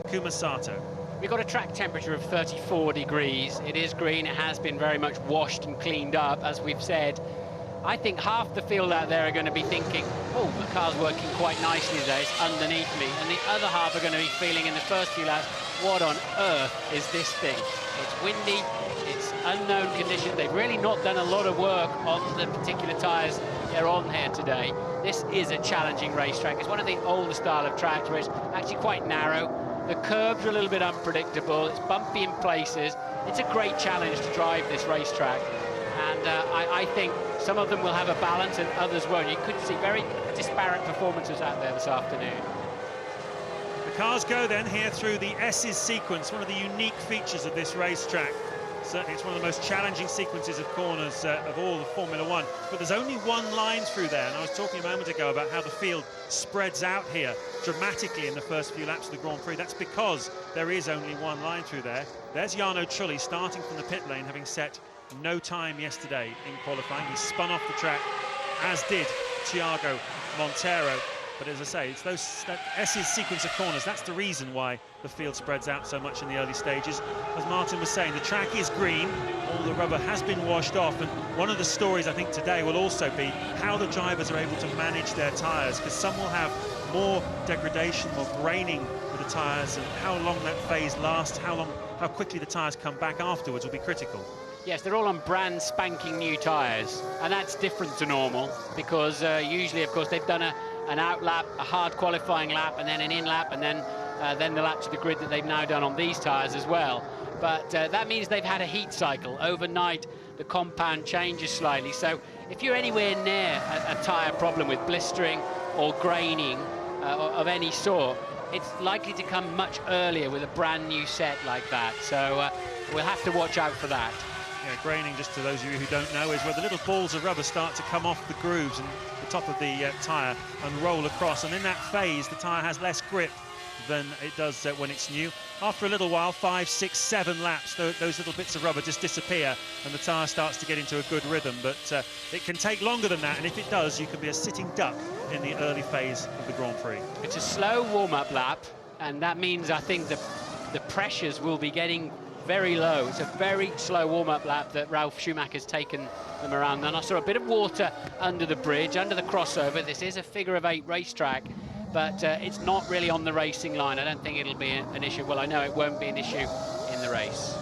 Takuma Sato. We've got a track temperature of 34 degrees. It is green. It has been very much washed and cleaned up, as we've said. I think half the field out there are going to be thinking, oh, the car's working quite nicely today, it's underneath me. And the other half are going to be feeling in the first few laps, what on earth is this thing? It's windy, it's unknown conditions. They've really not done a lot of work on the particular tyres they're on here today. This is a challenging racetrack. It's one of the older style of tracks where it's actually quite narrow. The curbs are a little bit unpredictable. It's bumpy in places. It's a great challenge to drive this racetrack. And I think some of them will have a balance and others won't. You could see very disparate performances out there this afternoon. The cars go then here through the S's sequence, one of the unique features of this racetrack. Certainly it's one of the most challenging sequences of corners of all of Formula One. But there's only one line through there, and I was talking a moment ago about how the field spreads out here dramatically in the first few laps of the Grand Prix. That's because there is only one line through there. There's Jarno Trulli starting from the pit lane, having set no time yesterday in qualifying. He spun off the track, as did Thiago Monteiro. But as I say, it's that S's sequence of corners. That's the reason why the field spreads out so much in the early stages. As Martin was saying, the track is green. All the rubber has been washed off. And one of the stories, I think, today will also be how the drivers are able to manage their tyres, because some will have more degradation, more graining with the tyres, and how long that phase lasts, how quickly the tyres come back afterwards will be critical. Yes, they're all on brand spanking new tyres, and that's different to normal, because usually, of course, they've done an out lap, a hard qualifying lap, and then an in lap, and then the lap to the grid that they've now done on these tyres as well. But that means they've had a heat cycle. Overnight, the compound changes slightly. So if you're anywhere near a tyre problem with blistering or graining of any sort, it's likely to come much earlier with a brand new set like that. So we'll have to watch out for that. Yeah, graining, just to those of you who don't know, is where the little balls of rubber start to come off the grooves and the top of the tyre and roll across. And in that phase, the tyre has less grip than it does when it's new. After a little while, 5, 6, 7 laps, those little bits of rubber just disappear and the tyre starts to get into a good rhythm. But it can take longer than that, and if it does, you can be a sitting duck in the early phase of the Grand Prix. It's a slow warm-up lap, and that means I think the pressures will be getting very low. It's a very slow warm-up lap that Ralf Schumacher's taken them around. And I saw a bit of water under the bridge, under the crossover. This is a figure-of-8 racetrack, but it's not really on the racing line. I don't think it'll be an issue. Well, I know it won't be an issue in the race.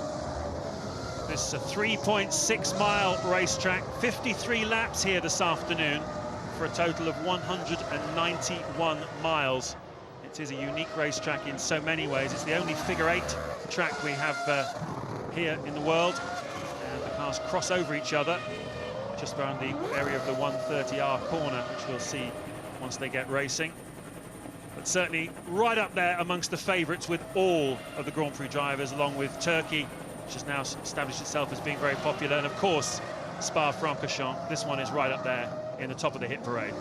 This is a 3.6-mile racetrack, 53 laps here this afternoon for a total of 191 miles. It is a unique racetrack in so many ways. It's the only figure-8 track we have here in the world, and the cars cross over each other just around the area of the 130R corner, which we'll see once they get racing. But certainly right up there amongst the favourites with all of the Grand Prix drivers, along with Turkey, which has now established itself as being very popular, and of course Spa-Francorchamps. This one is right up there in the top of the hit parade.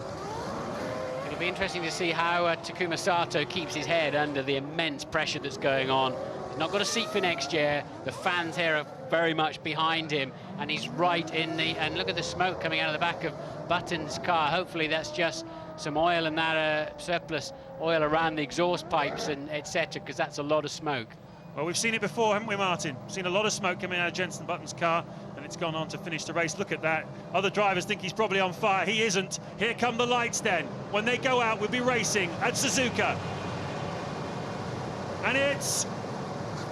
It'll be interesting to see how Takuma Sato keeps his head under the immense pressure that's going on. He's not got a seat for next year. The fans here are very much behind him, and he's right in the... And look at the smoke coming out of the back of Button's car. Hopefully that's just some oil and that surplus oil around the exhaust pipes and etc., because that's a lot of smoke. Well, we've seen it before, haven't we, Martin? We've seen a lot of smoke coming out of Jenson Button's car, and it's gone on to finish the race. Look at that. Other drivers think he's probably on fire. He isn't. Here come the lights then. When they go out, we'll be racing at Suzuka. And it's...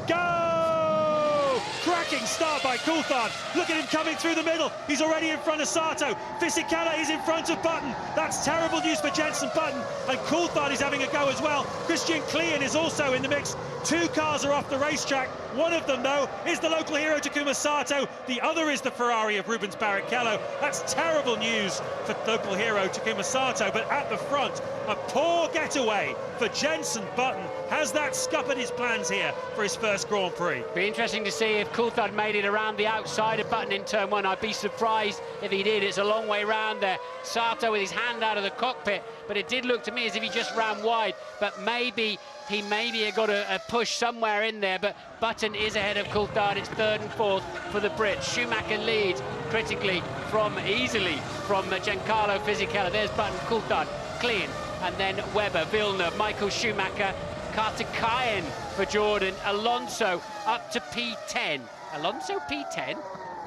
go! Cracking start by Coulthard. Look at him coming through the middle. He's already in front of Sato. Fisichella is in front of Button. That's terrible news for Jenson Button. And Coulthard is having a go as well. Christian Klein is also in the mix. 2 cars are off the racetrack. One of them, though, is the local hero Takuma Sato. The other is the Ferrari of Rubens Barrichello. That's terrible news for local hero Takuma Sato. But at the front, a poor getaway for Jenson Button. Has that scuppered his plans here for his first Grand Prix? Be interesting to see if Coulthard made it around the outside of Button in turn 1. I'd be surprised if he did. It's a long way round there. Sato with his hand out of the cockpit, but it did look to me as if he just ran wide. But maybe he had got a push somewhere in there, but Button is ahead of Coulthard. It's 3rd and 4th for the Brits. Schumacher leads critically easily from Giancarlo Fisichella. There's Button, Coulthard, Klein, and then Webber, Villeneuve, Michael Schumacher, Carter Cayenne for Jordan. Alonso up to P10. Alonso P10?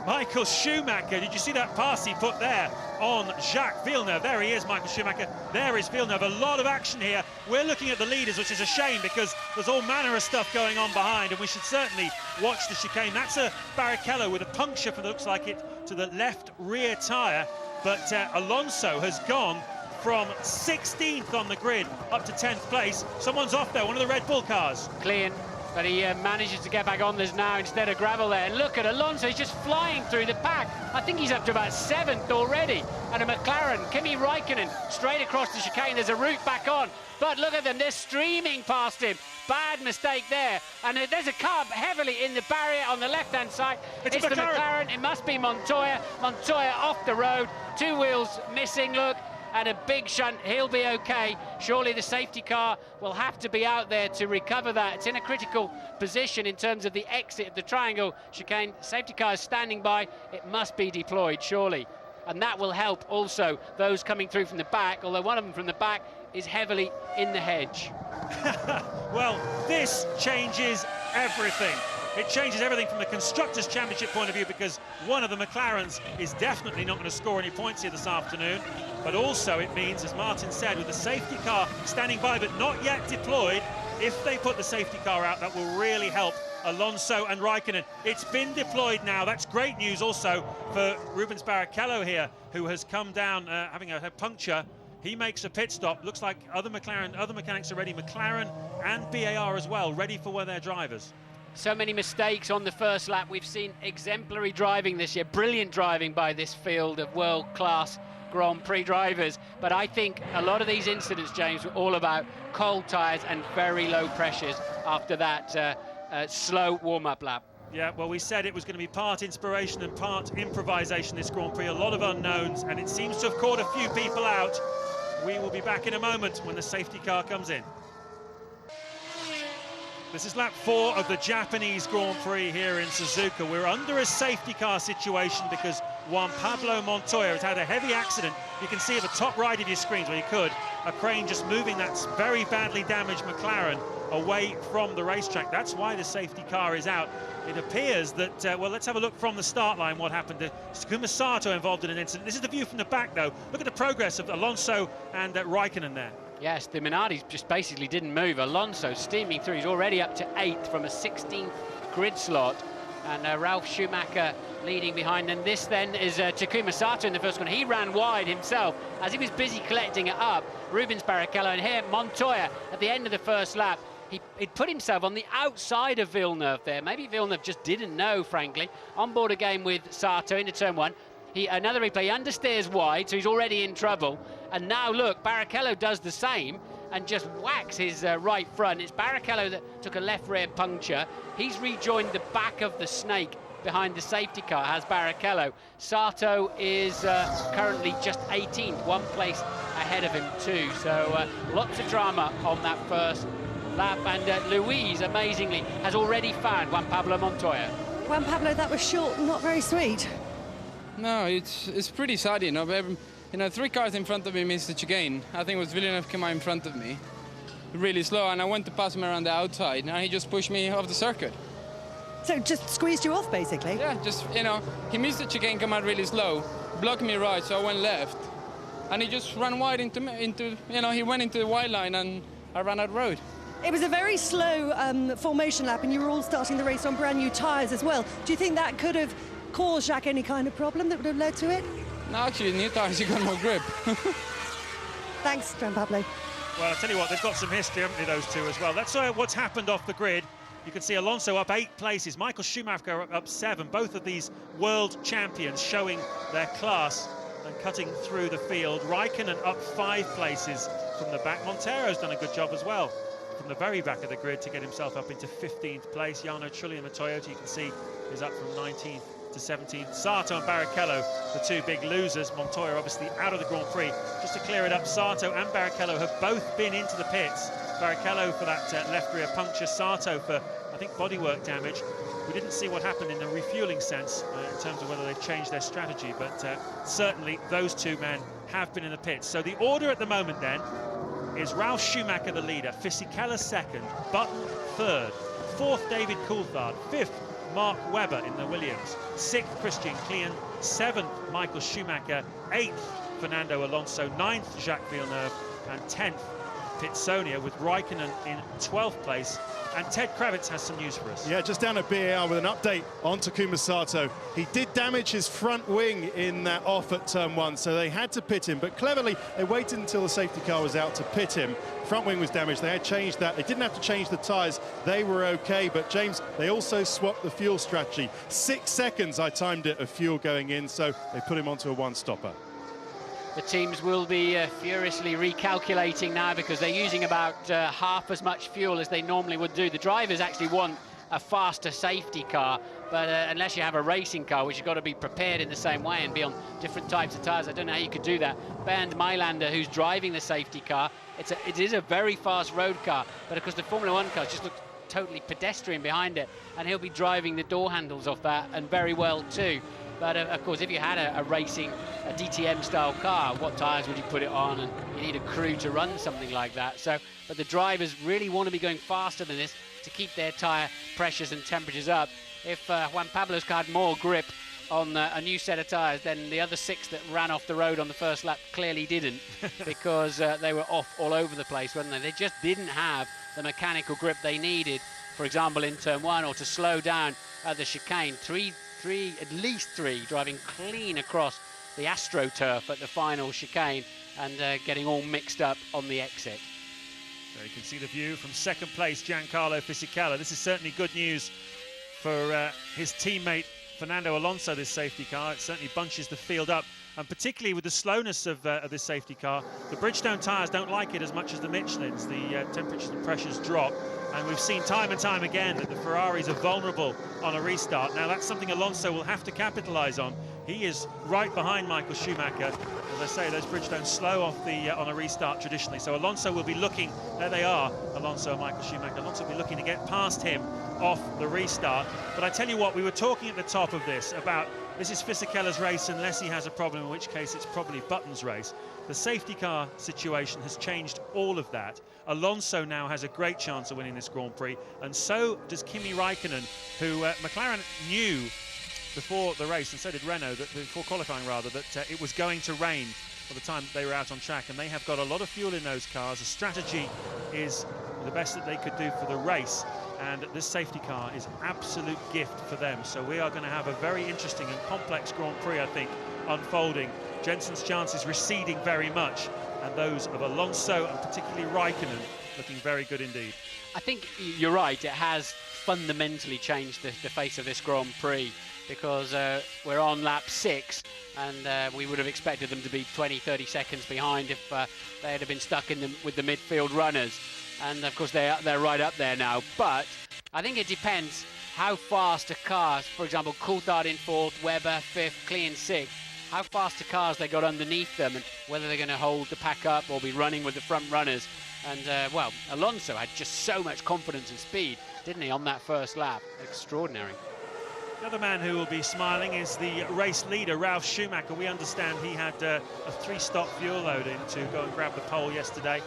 Michael Schumacher, did you see that pass he put there on Jacques Villeneuve? There he is, Michael Schumacher. There is Villeneuve. A lot of action here. We're looking at the leaders, which is a shame because there's all manner of stuff going on behind, and we should certainly watch the chicane. That's a Barrichello with a puncture, for looks like it, to the left rear tyre. But Alonso has gone from 16th on the grid up to 10th place. Someone's off there, one of the Red Bull cars. Clean. But he manages to get back on this now instead of gravel there. And look at Alonso, he's just flying through the pack. I think he's up to about 7th already. And a McLaren, Kimi Raikkonen, straight across the chicane. There's a route back on. But look at them, they're streaming past him. Bad mistake there. And there's a car heavily in the barrier on the left-hand side. It's the McLaren, it must be Montoya. Montoya off the road, 2 wheels missing, look. And a big shunt, he'll be okay. Surely the safety car will have to be out there to recover that. It's in a critical position in terms of the exit of the triangle chicane. Safety car is standing by. It must be deployed, surely. And that will help also those coming through from the back, although one of them from the back is heavily in the hedge. Well, this changes everything. It changes everything from the Constructors' Championship point of view, because one of the McLarens is definitely not going to score any points here this afternoon. But also it means, as Martin said, with the safety car standing by but not yet deployed, if they put the safety car out, that will really help Alonso and Raikkonen. It's been deployed now. That's great news also for Rubens Barrichello here, who has come down having a puncture. He makes a pit stop. Looks like other mechanics are ready. McLaren and BAR as well, ready for their drivers. So many mistakes on the first lap. We've seen exemplary driving this year, brilliant driving by this field of world-class Grand Prix drivers. But I think a lot of these incidents, James, were all about cold tyres and very low pressures after that slow warm-up lap. Yeah, well, we said it was going to be part inspiration and part improvisation, this Grand Prix. A lot of unknowns, and it seems to have caught a few people out. We will be back in a moment when the safety car comes in. This is lap 4 of the Japanese Grand Prix here in Suzuka. We're under a safety car situation because Juan Pablo Montoya has had a heavy accident. You can see at the top right of your screens where you could, a crane just moving that very badly damaged McLaren away from the racetrack. That's why the safety car is out. It appears that, well, let's have a look from the start line what happened to Takuma Sato involved in an incident. This is the view from the back, though. Look at the progress of Alonso and Raikkonen there. Yes, the Minardis just basically didn't move. Alonso steaming through. He's already up to 8th from a 16th grid slot. And Ralf Schumacher leading behind. And this then is Takuma Sato in the first one. He ran wide himself as he was busy collecting it up. Rubens Barrichello, and here Montoya at the end of the first lap. He'd put himself on the outside of Villeneuve there. Maybe Villeneuve just didn't know, frankly. On board again with Sato into turn 1. Another replay, he understeers wide, so he's already in trouble. And now, look, Barrichello does the same and just whacks his right front. It's Barrichello that took a left rear puncture. He's rejoined the back of the snake behind the safety car, has Barrichello. Sato is currently just 18th, 1 place ahead of him too. So lots of drama on that first lap. And Louise, amazingly, has already found Juan Pablo Montoya. Juan Pablo, that was short, not very sweet. No, it's pretty sad, you know. But, 3 cars in front of me missed the chicane. I think it was Villeneuve came out in front of me, really slow, and I went to pass him around the outside, and he just pushed me off the circuit. So just squeezed you off, basically? Yeah, just, he missed the chicane, come out really slow, blocked me right, so I went left, and he just ran wide into he went into the wide line, and I ran out road. It was a very slow formation lap, and you were all starting the race on brand new tyres as well. Do you think that could have caused Jacques any kind of problem that would have led to it? No, actually, new tyres, you got more grip. Thanks, Juan Pablo. Well, I'll tell you what, they've got some history, haven't they, those two as well. That's what's happened off the grid. You can see Alonso up 8 places, Michael Schumacher up 7. Both of these world champions showing their class and cutting through the field. Raikkonen up 5 places from the back. Montero's done a good job as well from the very back of the grid to get himself up into 15th place. Jarno Trulli in the Toyota, you can see, is up from 19th to 17th. Sato and Barrichello, the 2 big losers. Montoya obviously out of the Grand Prix. Just to clear it up, Sato and Barrichello have both been into the pits. Barrichello for that left rear puncture, Sato for, I think, bodywork damage. We didn't see what happened in the refueling sense in terms of whether they've changed their strategy, but certainly those 2 men have been in the pits. So the order at the moment then, is Ralf Schumacher the leader, Fisichella second, Button third, fourth David Coulthard, fifth Mark Webber in the Williams, sixth Christian Klien, seventh Michael Schumacher, eighth Fernando Alonso, ninth Jacques Villeneuve, and 10th Pitsonia, with Raikkonen in 12th place. And Ted Kravitz has some news for us. Yeah, just down at BAR with an update on Takuma Sato. He did damage his front wing in that off at turn 1, so they had to pit him. But cleverly, they waited until the safety car was out to pit him. Front wing was damaged. They had changed that. They didn't have to change the tyres. They were OK. But, James, they also swapped the fuel strategy. 6 seconds, I timed it, of fuel going in, so they put him onto a one-stopper. The teams will be furiously recalculating now because they're using about half as much fuel as they normally would do. The drivers actually want a faster safety car, but unless you have a racing car, which you've got to be prepared in the same way and be on different types of tyres, I don't know how you could do that. Bernd Mailander, who's driving the safety car, it is a very fast road car, but of course the Formula 1 cars just look totally pedestrian behind it, and he'll be driving the door handles off that, and very well too. But of course, if you had a racing, a DTM-style car, what tyres would you put it on? And you need a crew to run something like that. So, but the drivers really want to be going faster than this to keep their tyre pressures and temperatures up. If Juan Pablo's car had more grip on a new set of tyres, then the other 6 that ran off the road on the first lap clearly didn't, because they were off all over the place, weren't they? They just didn't have the mechanical grip they needed, for example, in turn 1, or to slow down the chicane. At least three driving clean across the AstroTurf at the final chicane and getting all mixed up on the exit. So you can see the view from second place, Giancarlo Fisichella. This is certainly good news for his teammate Fernando Alonso, this safety car. It certainly bunches the field up, and particularly with the slowness of this safety car, the Bridgestone tyres don't like it as much as the Michelins. The temperatures and pressures drop, and we've seen time and time again that the Ferraris are vulnerable on a restart. Now that's something Alonso will have to capitalise on. He is right behind Michael Schumacher. As I say, those Bridgestones slow off on a restart traditionally. So Alonso will be looking, there they are, Alonso and Michael Schumacher. Alonso will be looking to get past him off the restart. But I tell you what, we were talking at the top of this about this is Fisichella's race unless he has a problem, in which case it's probably Button's race. The safety car situation has changed all of that. Alonso now has a great chance of winning this Grand Prix, and so does Kimi Raikkonen, who McLaren knew before the race, and so did Renault, that before qualifying rather, that it was going to rain by the time they were out on track, and they have got a lot of fuel in those cars. The strategy is the best that they could do for the race, and this safety car is absolute gift for them. So we are going to have a very interesting and complex Grand Prix, I think, unfolding. Jensen's chances receding very much, and those of Alonso and particularly Raikkonen looking very good indeed. I think you're right, it has fundamentally changed the face of this Grand Prix, because we're on lap 6, and we would have expected them to be 20-30 seconds behind if they had been stuck with the midfield runners, and of course they're right up there now. But I think it depends how fast a car, for example, Coulthard in 4th, Webber 5th, Klien 6th, how fast the cars they got underneath them, and whether they're going to hold the pack up or be running with the front runners. And well, Alonso had just so much confidence and speed, didn't he, on that first lap? Extraordinary. The other man who will be smiling is the race leader, Ralf Schumacher. We understand he had a 3-stop fuel load in to go and grab the pole yesterday,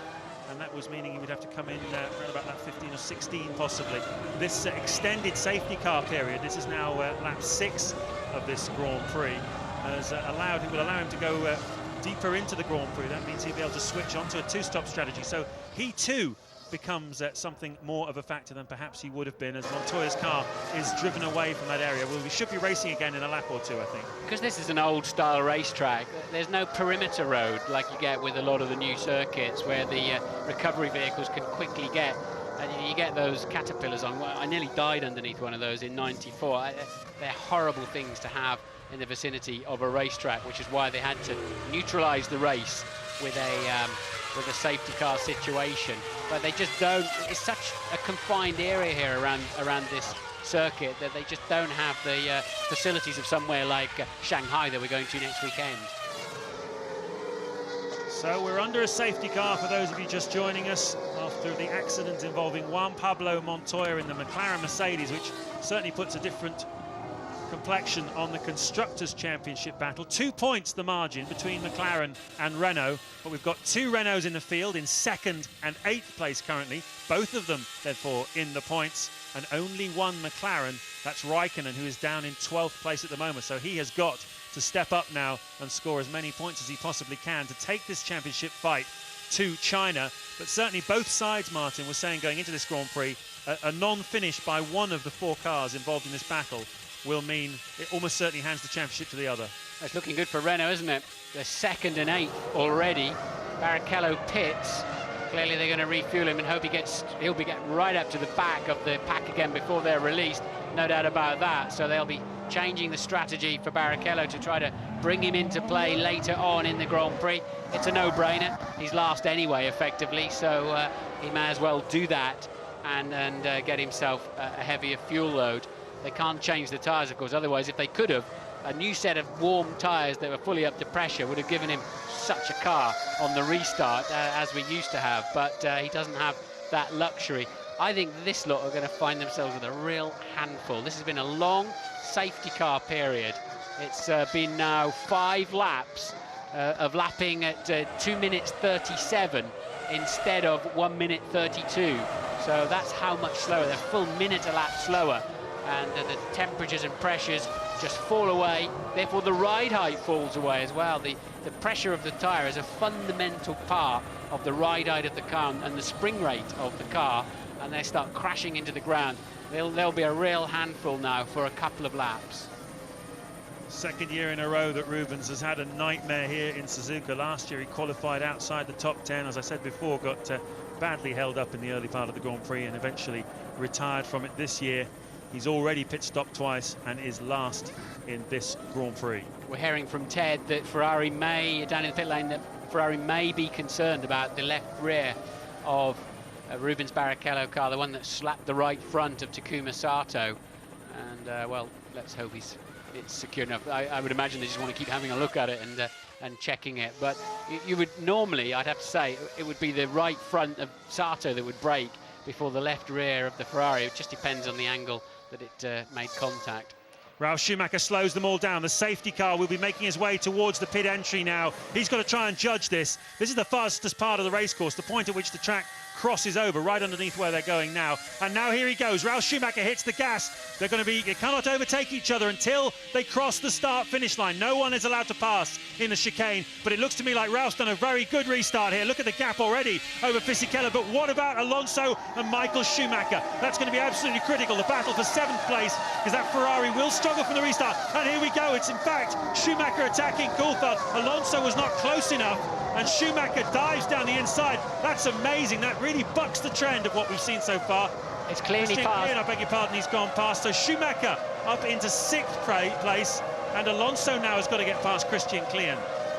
and that was meaning he would have to come in around about lap 15 or 16 possibly. This extended safety car period, this is now lap 6 of this Grand Prix, has will allow him to go deeper into the Grand Prix. That means he'll be able to switch onto a 2-stop strategy. So he too becomes something more of a factor than perhaps he would have been, as Montoya's car is driven away from that area. Well, we should be racing again in a lap or two, I think. Because this is an old-style racetrack, there's no perimeter road like you get with a lot of the new circuits, where the recovery vehicles can quickly get, and you get those caterpillars on. Well, I nearly died underneath one of those in '94. They're horrible things to have in the vicinity of a racetrack, which is why they had to neutralise the race with a safety car situation. But they just don't. It's such a confined area here around this circuit that they just don't have the facilities of somewhere like Shanghai that we're going to next weekend. So we're under a safety car for those of you just joining us after the accident involving Juan Pablo Montoya in the McLaren Mercedes, which certainly puts a different complexion on the Constructors' Championship battle. 2 points the margin between McLaren and Renault, but we've got 2 Renaults in the field in 2nd and 8th place currently, both of them therefore in the points, and only one McLaren, that's Raikkonen, who is down in 12th place at the moment, so he has got to step up now and score as many points as he possibly can to take this championship fight to China. But certainly both sides, Martin, were saying going into this Grand Prix, a non-finish by one of the 4 cars involved in this battle will mean it almost certainly hands the championship to the other. It's looking good for Renault, isn't it? They're 2nd and 8th already. Barrichello pits. Clearly they're going to refuel him and hope he'll be getting right up to the back of the pack again before they're released. No doubt about that. So they'll be changing the strategy for Barrichello to try to bring him into play later on in the Grand Prix. It's a no-brainer. He's last anyway, effectively, so he may as well do that and get himself a heavier fuel load. They can't change the tyres, of course, otherwise if they could have, a new set of warm tyres that were fully up to pressure would have given him such a car on the restart as we used to have, but he doesn't have that luxury. I think this lot are going to find themselves with a real handful. This has been a long safety car period. It's been now 5 laps of lapping at 2 minutes 37 instead of 1 minute 32. So that's how much slower. They're full minute a lap slower, and the temperatures and pressures just fall away. Therefore the ride height falls away as well. The pressure of the tyre is a fundamental part of the ride height of the car and the spring rate of the car, and they start crashing into the ground. They'll be a real handful now for a couple of laps. 2nd year in a row that Rubens has had a nightmare here in Suzuka. Last year he qualified outside the top 10, as I said before, got badly held up in the early part of the Grand Prix and eventually retired from it. This year he's already pit stopped twice and is last in this Grand Prix. We're hearing from Ted that Ferrari down in the pit lane, that Ferrari may be concerned about the left rear of Rubens Barrichello car, the one that slapped the right front of Takuma Sato. And well, let's hope it's secure enough. I would imagine they just want to keep having a look at it and checking it. But you would normally, I'd have to say, it would be the right front of Sato that would brake before the left rear of the Ferrari. It just depends on the angle that it made contact. Ralf Schumacher slows them all down. The safety car will be making his way towards the pit entry now. He's got to try and judge this. This is the fastest part of the racecourse, the point at which the track crosses over, right underneath where they're going now. And now here he goes. Ralf Schumacher hits the gas. They cannot overtake each other until they cross the start-finish line. No one is allowed to pass in the chicane, but it looks to me like Ralph's done a very good restart here. Look at the gap already over Fisichella. But what about Alonso and Michael Schumacher? That's going to be absolutely critical. The battle for 7th place, because that Ferrari will struggle from the restart. And here we go. It's in fact Schumacher attacking Coulthard. Alonso was not close enough, and Schumacher dives down the inside. That's amazing. That really bucks the trend of what we've seen so far. It's clearly passed. I beg your pardon, he's gone past. So Schumacher up into 6th place, and Alonso now has got to get past Christian Klien.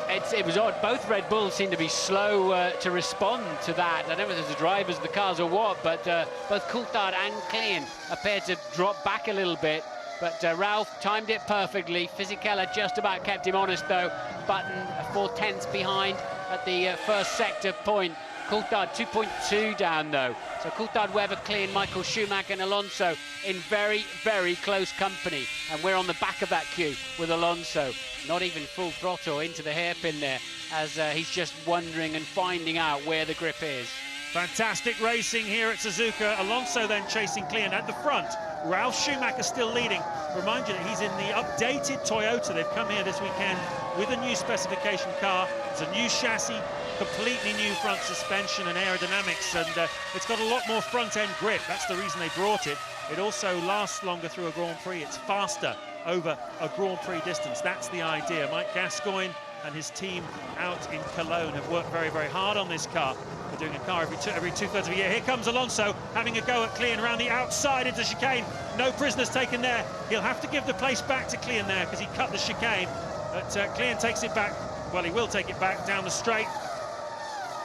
It was odd. Both Red Bulls seem to be slow to respond to that. I don't know if it's the drivers of the cars or what, but both Coulthard and Klien appeared to drop back a little bit. But Ralph timed it perfectly. Fisichella just about kept him honest, though. Button 4/10 behind at the first sector point. Coulthard 2.2 down, though. So Coulthard, Webber, Klien, Michael Schumacher and Alonso in very, very close company. And we're on the back of that queue with Alonso. Not even full throttle into the hairpin there, as he's just wondering and finding out where the grip is. Fantastic racing here at Suzuka. Alonso then chasing Klien at the front. Ralf Schumacher still leading. Remind you that he's in the updated Toyota. They've come here this weekend with a new specification car. It's a new chassis, completely new front suspension and aerodynamics, and it's got a lot more front-end grip. That's the reason they brought it. It also lasts longer through a Grand Prix. It's faster over a Grand Prix distance. That's the idea. Mike Gascoigne and his team out in Cologne have worked very, very hard on this car. They're doing a car every two-thirds of a year. Here comes Alonso having a go at Klien around the outside into chicane. No prisoners taken there. He'll have to give the place back to Klien there because he cut the chicane. But Klien takes it back. Well, he will take it back down the straight.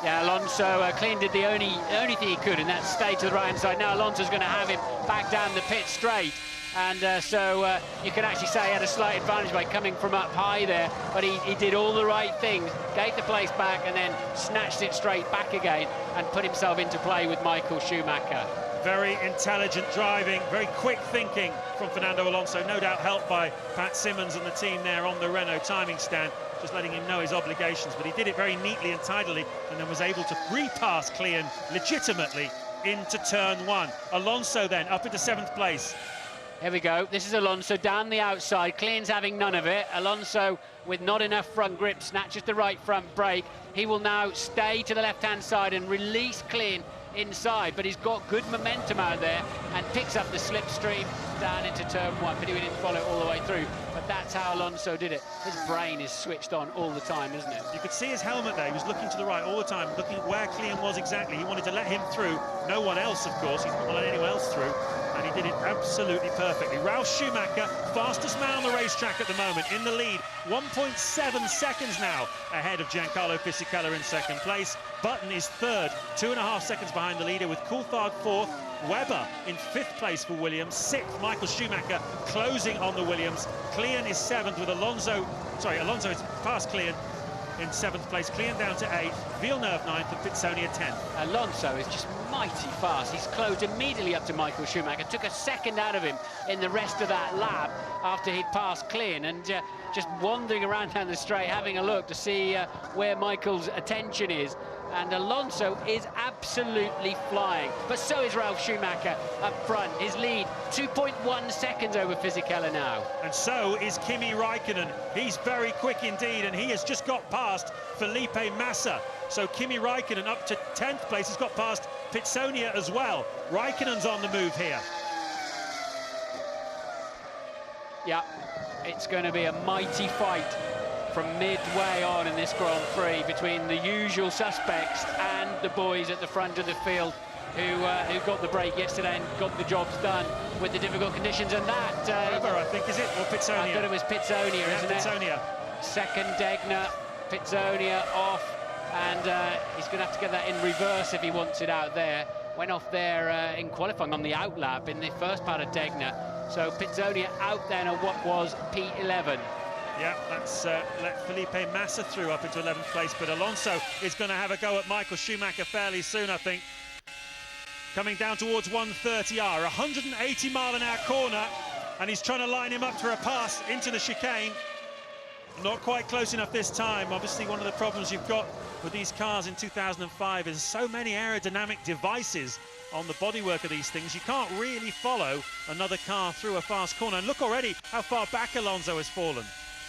Yeah, Alonso, Klien did the only thing he could, and that's stay to the right-hand side. Now Alonso's going to have him back down the pit straight. And so you can actually say he had a slight advantage by coming from up high there, but he did all the right things, gave the place back and then snatched it straight back again and put himself into play with Michael Schumacher. Very intelligent driving, very quick thinking from Fernando Alonso, no doubt helped by Pat Simmons and the team there on the Renault timing stand, just letting him know his obligations. But he did it very neatly and tidily, and then was able to repass Klian legitimately into turn 1. Alonso then up into 7th place. Here we go. This is Alonso down the outside. Klian's having none of it. Alonso with not enough front grip, snatches the right front brake. He will now stay to the left-hand side and release Klian inside, but he's got good momentum out there and picks up the slipstream down into turn 1, but he didn't follow it all the way through. But that's how Alonso did it. His brain is switched on all the time, isn't it? You could see his helmet there. He was looking to the right all the time, looking at where Klian was exactly. He wanted to let him through. No one else, of course. He's not going to let anyone else through. And he did it absolutely perfectly. Ralf Schumacher, fastest man on the racetrack at the moment, in the lead. 1.7 seconds now ahead of Giancarlo Fisichella in 2nd place. Button is 3rd, 2.5 seconds behind the leader, with Coulthard 4th. Weber in 5th place for Williams. 6th, Michael Schumacher closing on the Williams. Klian is 7th with Alonso is past Klian in 7th place. Klian down to 8th, Villeneuve 9th and Pitsonia 10th. Alonso is just mighty fast. He's closed immediately up to Michael Schumacher. Took a second out of him in the rest of that lap after he'd passed Klian, and just wandering around down the straight, having a look to see where Michael's attention is. And Alonso is absolutely flying, but so is Ralf Schumacher up front. His lead 2.1 seconds over Fisichella now. And so is Kimi Raikkonen. He's very quick indeed, and he has just got past Felipe Massa. So Kimi Raikkonen up to 10th place. He's got past Pitsonia as well. Raikkonen's on the move here. Yeah, it's going to be a mighty fight from midway on in this Grand Prix between the usual suspects and the boys at the front of the field who got the break yesterday and got the jobs done with the difficult conditions. And that... Weber, I think, is it? Or Pitsonia? I thought it was Pitsonia, yeah, isn't Pitsonia. it? Second Degner, Pitsonia off, and he's going to have to get that in reverse if he wants it out there. Went off there in qualifying on the outlap in the first part of Degner. So Pitsonia out then on what was P11. Yeah, that's let Felipe Massa through up into 11th place, but Alonso is going to have a go at Michael Schumacher fairly soon, I think. Coming down towards 130R, 180 mile an hour corner, and he's trying to line him up for a pass into the chicane. Not quite close enough this time. Obviously, one of the problems you've got with these cars in 2005 is so many aerodynamic devices on the bodywork of these things. You can't really follow another car through a fast corner. And look already how far back Alonso has fallen.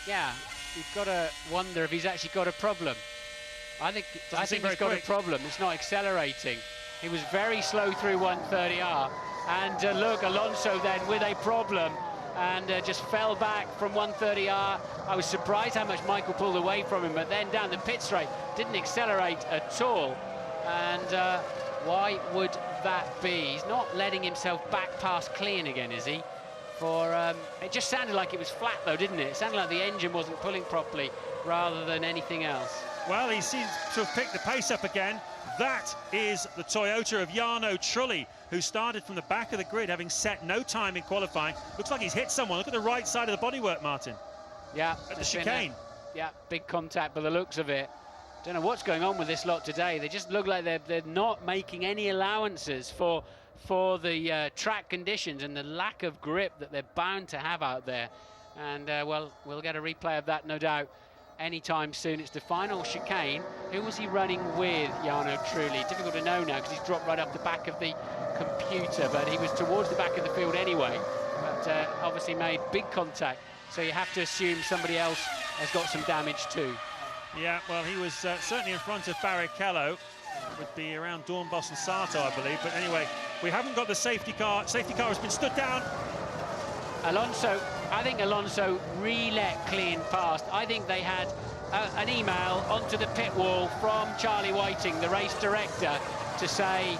Yeah, you've got to wonder if he's actually got a problem. I think he's got a problem. It's not accelerating. He was very slow through 130R. And look, Alonso then with a problem and just fell back from 130R. I was surprised how much Michael pulled away from him, but then down the pit straight, didn't accelerate at all. And why would that be? He's not letting himself back past Klian again, is he? It just sounded like it was flat though, didn't it? It sounded like the engine wasn't pulling properly rather than anything else. Well, he seems to have picked the pace up again. That is the Toyota of Jarno Trulli, who started from the back of the grid, having set no time in qualifying. Looks like he's hit someone. Look at the right side of the bodywork, Martin. Yeah. At the chicane. Yeah, big contact by the looks of it. Don't know what's going on with this lot today. They just look like they're not making any allowances for the track conditions and the lack of grip that they're bound to have out there. And well, we'll get a replay of that, no doubt, anytime soon. It's the final chicane. Who was he running with, Jarno Trulli? Difficult to know now because he's dropped right off the back of the computer, but he was towards the back of the field anyway, but obviously made big contact, so you have to assume somebody else has got some damage too. Yeah, well, he was certainly in front of Barrichello. Would be around Dornbos and Sato, I believe, but anyway, we haven't got the safety car. Safety car has been stood down. Alonso, I think Alonso re-let Klian past. I think they had an email onto the pit wall from Charlie Whiting, the race director, to say,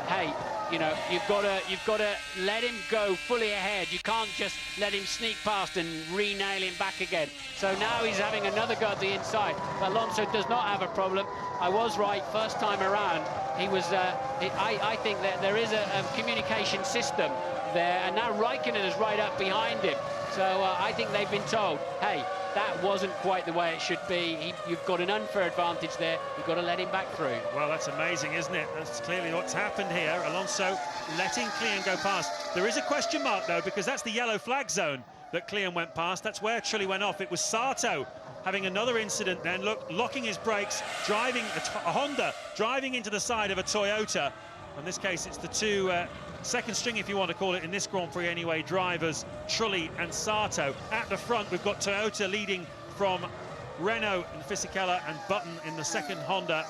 hey, you know, you've got to let him go fully ahead. You can't just let him sneak past and re-nail him back again. So now he's having another go at the inside. But Alonso does not have a problem. I was right first time around. He was. I think that there is a communication system there, and now Raikkonen is right up behind him. So I think they've been told, hey, that wasn't quite the way it should be. You've got an unfair advantage there. You've got to let him back through. Well, that's amazing, isn't it? That's clearly what's happened here. Alonso letting Klian go past. There is a question mark, though, because that's the yellow flag zone that Klian went past. That's where Trulli went off. It was Sato having another incident then, look, locking his brakes, driving a Honda, driving into the side of a Toyota. In this case, it's the two second string, if you want to call it, in this Grand Prix anyway, drivers, Trulli and Sato. At the front, we've got Toyota leading from Renault and Fisichella, and Button in the second Honda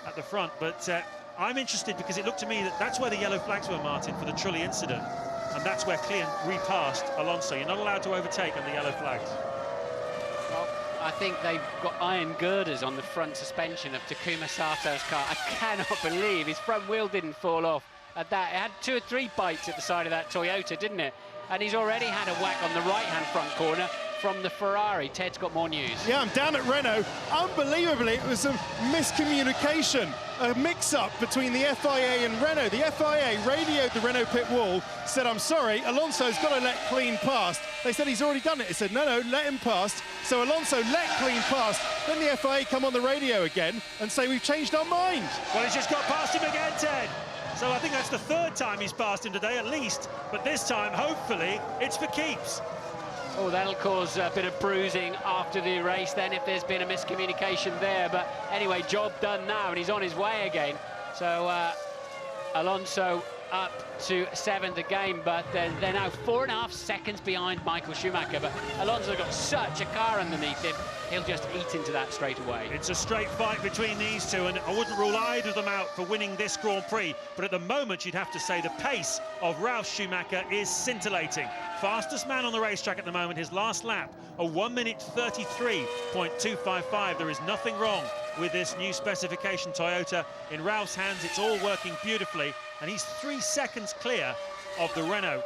at the front. But I'm interested because it looked to me that that's where the yellow flags were, Martin, for the Trulli incident. And that's where Klian repassed Alonso. You're not allowed to overtake on the yellow flags. Well, I think they've got iron girders on the front suspension of Takuma Sato's car. I cannot believe his front wheel didn't fall off at that. It had 2 or 3 bites at the side of that Toyota, didn't it? And he's already had a whack on the right-hand front corner from the Ferrari. Ted's got more news. Yeah, I'm down at Renault. Unbelievably, it was a miscommunication, a mix-up between the FIA and Renault. The FIA radioed the Renault pit wall, said, I'm sorry, Alonso's got to let Clean past. They said he's already done it. He said, no, let him past. So Alonso let Clean past. Then the FIA come on the radio again and say, we've changed our mind. Well, he's just got past him again, Ted. So I think that's the 3rd time he's passed him today, at least. But this time, hopefully, it's for keeps. Oh, that'll cause a bit of bruising after the race then if there's been a miscommunication there. But anyway, job done now, and he's on his way again. So Alonso up to 7th again, but they're now 4.5 seconds behind Michael Schumacher. But Alonso's got such a car underneath him, he'll just eat into that straight away. It's a straight fight between these two, and I wouldn't rule either of them out for winning this Grand Prix. But at the moment, you'd have to say the pace of Ralf Schumacher is scintillating. Fastest man on the racetrack at the moment, his last lap, a 1:33.255. There is nothing wrong with this new specification Toyota. In Ralph's hands, it's all working beautifully, and he's 3 seconds clear of the Renault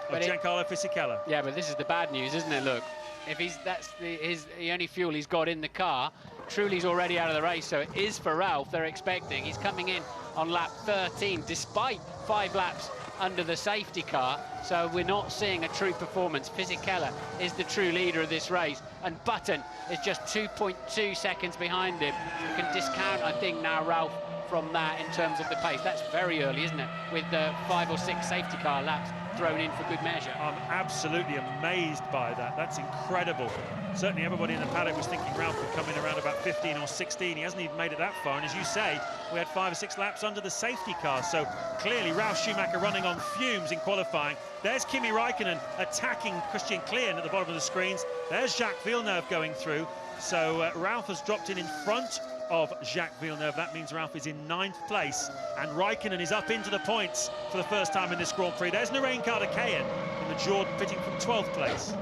of Giancarlo Fisichella. Yeah, but this is the bad news, isn't it? Look, if that's the only fuel he's got in the car, Trulli's already out of the race, so it is for Ralph they're expecting. He's coming in on lap 13, despite 5 laps under the safety car, so we're not seeing a true performance. Fisichella is the true leader of this race, and Button is just 2.2 seconds behind him. You can discount, I think, now Ralph from that in terms of the pace. That's very early, isn't it, with 5 or 6 safety car laps thrown in for good measure. I'm absolutely amazed by that. That's incredible. Certainly everybody in the paddock was thinking Ralph would come in around about 15 or 16. He hasn't even made it that far, and as you say, we had 5 or 6 laps under the safety car, so clearly Ralf Schumacher running on fumes in qualifying. There's Kimi Raikkonen attacking Christian Klian at the bottom of the screens. There's Jacques Villeneuve going through, so Ralph has dropped in front of Jacques Villeneuve. That means Ralph is in 9th place, and Raikkonen is up into the points for the first time in this Grand Prix. There's Narain Karthikeyan in the Jordan, pitting from 12th place.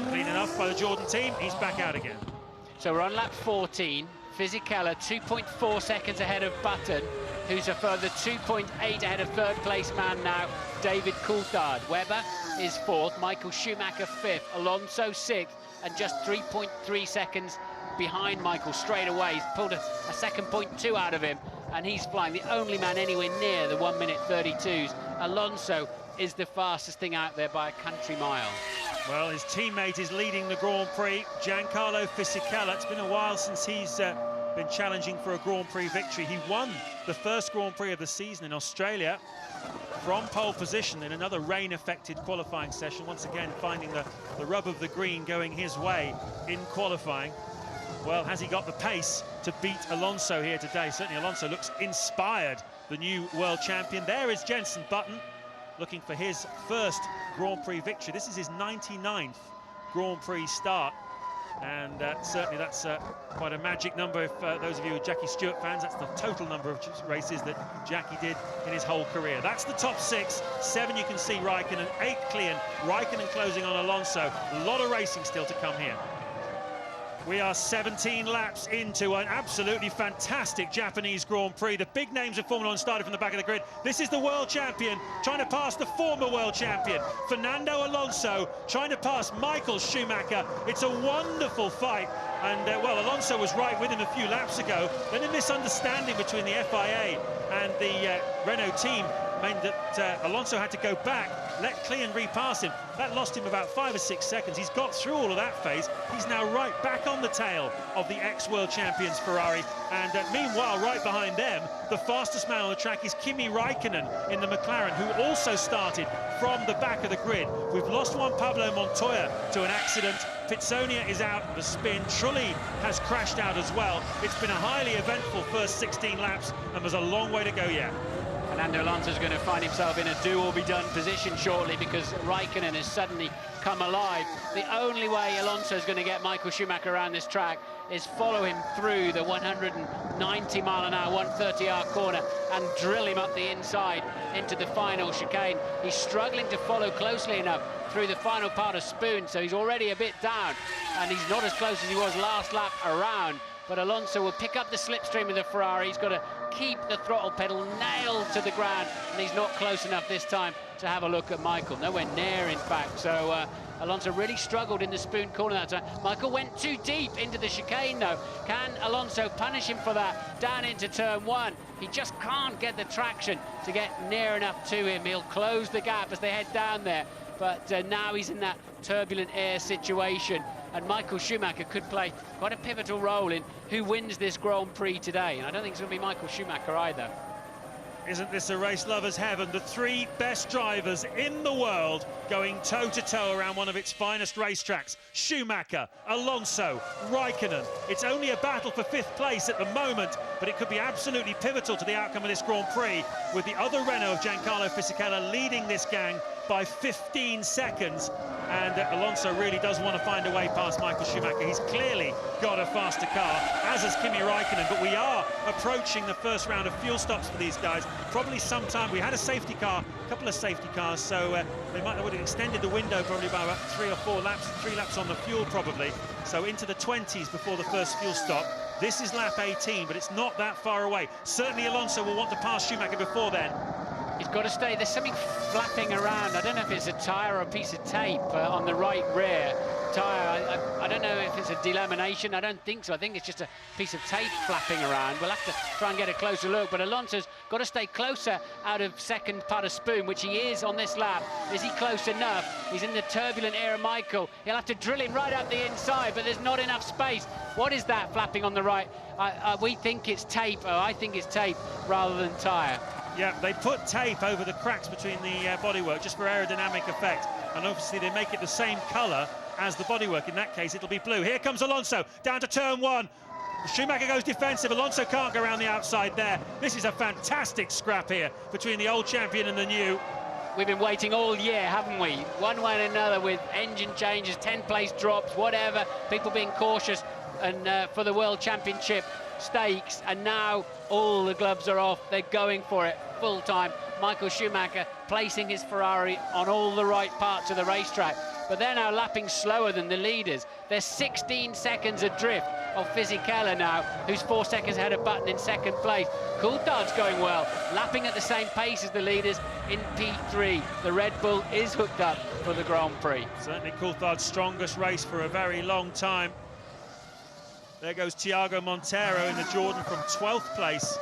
Clean enough by the Jordan team, he's back out again. So we're on lap 14. Fisichella 2.4 seconds ahead of Button, who's a further 2.8 ahead of 3rd place man now, David Coulthard. Webber is 4th, Michael Schumacher 5th, Alonso 6th, and just 3.3 seconds behind Michael straight away. He's pulled a second 0.2 out of him, and he's flying, the only man anywhere near the 1:32s. Alonso is the fastest thing out there by a country mile. Well, his teammate is leading the Grand Prix, Giancarlo Fisichella. It's been a while since he's been challenging for a Grand Prix victory. He won the first Grand Prix of the season in Australia from pole position in another rain-affected qualifying session. Once again, finding the rub of the green going his way in qualifying. Well, has he got the pace to beat Alonso here today? Certainly Alonso looks inspired, the new world champion. There is Jenson Button looking for his first Grand Prix victory. This is his 99th Grand Prix start, and certainly that's quite a magic number. If those of you who are Jackie Stewart fans, that's the total number of races that Jackie did in his whole career. That's the top 6. 7 you can see Raikkonen, 8 Klian, Raikkonen closing on Alonso. A lot of racing still to come here. We are 17 laps into an absolutely fantastic Japanese Grand Prix. The big names of Formula 1 started from the back of the grid. This is the world champion trying to pass the former world champion, Fernando Alonso, trying to pass Michael Schumacher. It's a wonderful fight. And, well, Alonso was right with him a few laps ago. Then a misunderstanding between the FIA and the Renault team meant that Alonso had to go back let Klein repass him. That lost him about 5 or 6 seconds. He's got through all of that phase. He's now right back on the tail of the ex-world champions Ferrari. And meanwhile, right behind them, the fastest man on the track is Kimi Raikkonen in the McLaren, who also started from the back of the grid. We've lost Juan Pablo Montoya to an accident. Pizzonia is out of the spin. Trulli has crashed out as well. It's been a highly eventful first 16 laps, and there's a long way to go yet. Fernando Alonso's going to find himself in a do-or-be-done position shortly because Raikkonen has suddenly come alive. The only way Alonso's going to get Michael Schumacher around this track is follow him through the 190-mile-an-hour, 130-hour corner and drill him up the inside into the final chicane. He's struggling to follow closely enough through the final part of Spoon, so he's already a bit down, and he's not as close as he was last lap around. But Alonso will pick up the slipstream of the Ferrari. He's got to keep the throttle pedal nailed to the ground, and he's not close enough this time to have a look at Michael. Nowhere near, in fact. So Alonso really struggled in the Spoon corner that time. Michael went too deep into the chicane, though. Can Alonso punish him for that down into turn one? He just can't get the traction to get near enough to him. He'll close the gap as they head down there. But now he's in that turbulent air situation. And Michael Schumacher could play quite a pivotal role in who wins this Grand Prix today. And I don't think it's going to be Michael Schumacher either. Isn't this a race lover's heaven? The three best drivers in the world going toe-to-toe around one of its finest racetracks. Schumacher, Alonso, Raikkonen. It's only a battle for 5th place at the moment, but it could be absolutely pivotal to the outcome of this Grand Prix, with the other Renault of Giancarlo Fisichella leading this gang by 15 seconds. And Alonso really does want to find a way past Michael Schumacher. He's clearly got a faster car, as has Kimi Raikkonen, but we are approaching the first round of fuel stops for these guys. Probably sometime. We had a safety car, a couple of safety cars, so they would have extended the window probably by about 3 or 4 laps, 3 laps on the fuel probably. So into the 20s before the first fuel stop. This is lap 18, but it's not that far away. Certainly Alonso will want to pass Schumacher before then. He's got to stay. There's something flapping around. I don't know if it's a tyre or a piece of tape on the right rear tyre. I don't know if it's a delamination. I don't think so. I think it's just a piece of tape flapping around. We'll have to try and get a closer look. But Alonso's got to stay closer out of second part of Spoon, which he is on this lap. Is he close enough? He's in the turbulent air of Michael. He'll have to drill him right up the inside, but there's not enough space. What is that flapping on the right? We think it's tape. I think it's tape rather than tyre. Yeah, they put tape over the cracks between the bodywork just for aerodynamic effect, and obviously they make it the same colour as the bodywork. In that case, it'll be blue. Here comes Alonso down to turn one. Schumacher goes defensive. Alonso can't go around the outside there. This is a fantastic scrap here between the old champion and the new. We've been waiting all year, haven't we? One way and another, with engine changes, 10-place drops, whatever, people being cautious, and for the World Championship stakes, and now all the gloves are off. They're going for it full time. Michael Schumacher placing his Ferrari on all the right parts of the racetrack, but they're now lapping slower than the leaders. They're 16 seconds adrift of Fisichella now, who's 4 seconds ahead of Button in second place. Coulthard's going well, lapping at the same pace as the leaders in P3. The Red Bull is hooked up for the Grand Prix. Certainly Coulthard's strongest race for a very long time. There goes Thiago Monteiro in the Jordan from 12th place.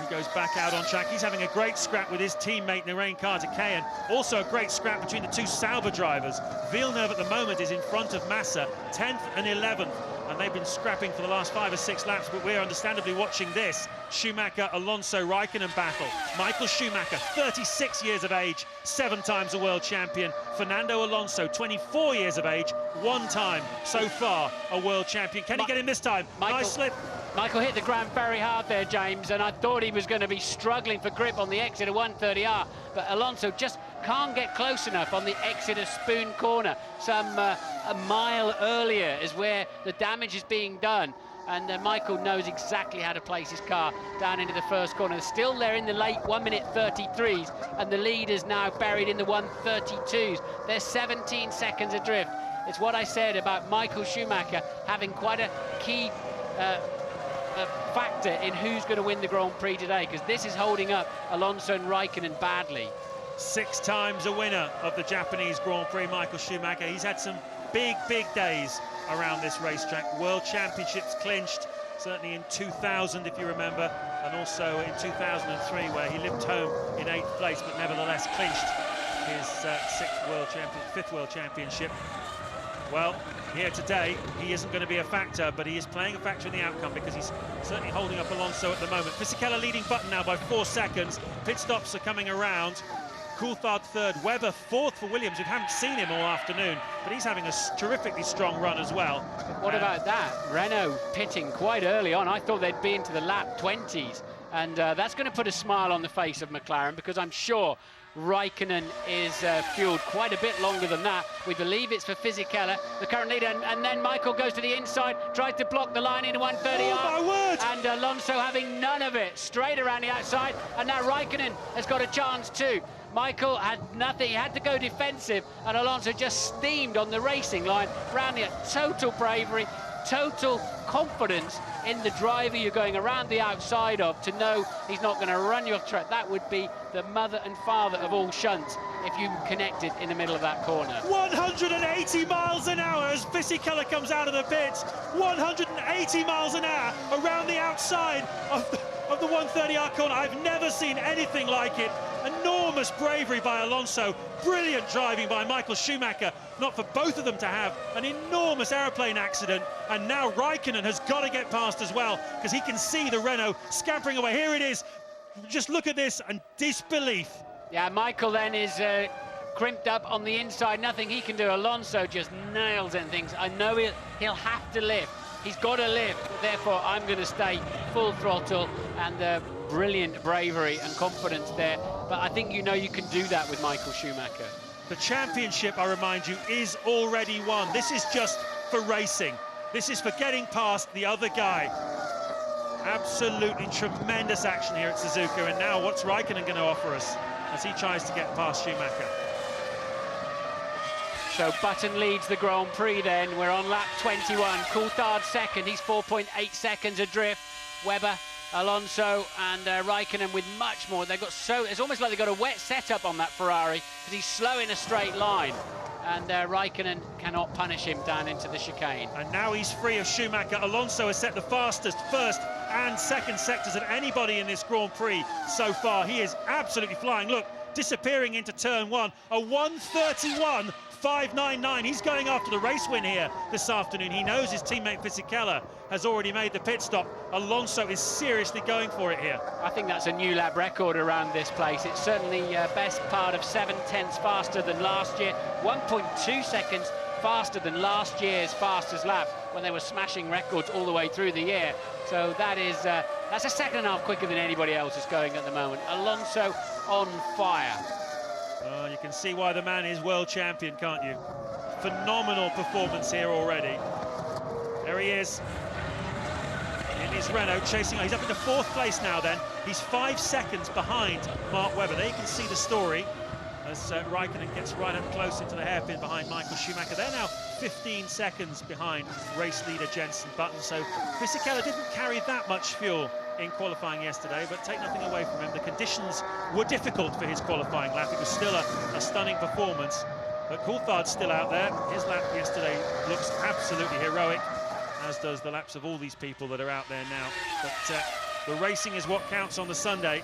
He goes back out on track. He's having a great scrap with his teammate Narain Karthikeyan. Also a great scrap between the two Sauber drivers. Villeneuve at the moment is in front of Massa, 10th and 11th. And they've been scrapping for the last 5 or 6 laps, but we're understandably watching this Schumacher, Alonso, Raikkonen battle. Michael Schumacher, 36 years of age, 7 times a world champion. Fernando Alonso, 24 years of age, 1 time so far a world champion. Can he get in this time? Nice slip. Michael hit the ground very hard there, James, and I thought he was going to be struggling for grip on the exit of 130R, but Alonso just can't get close enough on the exit of Spoon Corner. A mile earlier is where the damage is being done, and Michael knows exactly how to place his car down into the first corner. Still there in the late 1:33s, and the leaders now buried in the 1:32s. They're 17 seconds adrift. It's what I said about Michael Schumacher having quite a key factor in who's going to win the Grand Prix today, because this is holding up Alonso and Raikkonen badly. 6 times a winner of the Japanese Grand Prix, Michael Schumacher. He's had some big days around this racetrack. World Championships clinched, certainly in 2000, if you remember, and also in 2003, where he limped home in 8th place, but nevertheless clinched his fifth World Championship. Well, here today, he isn't going to be a factor, but he is playing a factor in the outcome because he's certainly holding up Alonso at the moment. Fisichella leading Button now by 4 seconds. Pit stops are coming around. Coulthard third, Webber fourth for Williams. We haven't seen him all afternoon, but he's having a terrifically strong run as well. What about that? Renault pitting quite early on. I thought they'd be into the lap 20s, and that's going to put a smile on the face of McLaren, because I'm sure Raikkonen is fueled quite a bit longer than that. We believe it's for Fisichella, the current leader, and then Michael goes to the inside, tries to block the line into 130. Oh, my word! And Alonso having none of it, straight around the outside, and now Raikkonen has got a chance too. Michael had nothing, he had to go defensive, and Alonso just steamed on the racing line, round the total bravery, total confidence in the driver you're going around the outside of, to know he's not going to run you off track. That would be the mother and father of all shunts if you connected in the middle of that corner. 180 miles an hour as Fisichella comes out of the pits. 180 miles an hour around the outside of the 130R corner. I've never seen anything like it. Enormous bravery by Alonso, brilliant driving by Michael Schumacher, not for both of them to have an enormous aeroplane accident, and now Raikkonen has got to get past as well, because he can see the Renault scampering away. Here it is, just look at this, and disbelief. Yeah, Michael then is crimped up on the inside, nothing he can do. Alonso just nails and things. I know he'll have to lift. He's got to lift, therefore I'm going to stay full throttle, and brilliant bravery and confidence there. But I think you know you can do that with Michael Schumacher. The championship, I remind you, is already won. This is just for racing. This is for getting past the other guy. Absolutely tremendous action here at Suzuka. And now what's Raikkonen going to offer us as he tries to get past Schumacher? So Button leads the Grand Prix then. We're on lap 21. Coulthard second, he's 4.8 seconds adrift. Webber, Alonso and Raikkonen with much more. They've got it's almost like they've got a wet setup on that Ferrari, because he's slow in a straight line, and Raikkonen cannot punish him down into the chicane. And now he's free of Schumacher. Alonso has set the fastest first and second sectors of anybody in this Grand Prix so far. He is absolutely flying. Look, disappearing into turn one, a 1:31.599. He's going after the race win here this afternoon. He knows his teammate Fisichella has already made the pit stop. Alonso is seriously going for it here. I think that's a new lap record around this place. It's certainly best part of 7/10 faster than last year, 1.2 seconds faster than last year's fastest lap, when they were smashing records all the way through the year. So that is that's a second and a half quicker than anybody else is going at the moment. Alonso on fire. Oh, you can see why the man is world champion, can't you? Phenomenal performance here already. There he is in his Renault, chasing. He's up into fourth place now then. He's 5 seconds behind Mark Webber. There you can see the story as Raikkonen gets right up close into the hairpin behind Michael Schumacher. They're now 15 seconds behind race leader Jenson Button. So Fisichella didn't carry that much fuel in qualifying yesterday, but take nothing away from him. The conditions were difficult for his qualifying lap. It was still a stunning performance, but Coulthard's still out there. His lap yesterday looks absolutely heroic, as does the laps of all these people that are out there now. But the racing is what counts on the Sunday,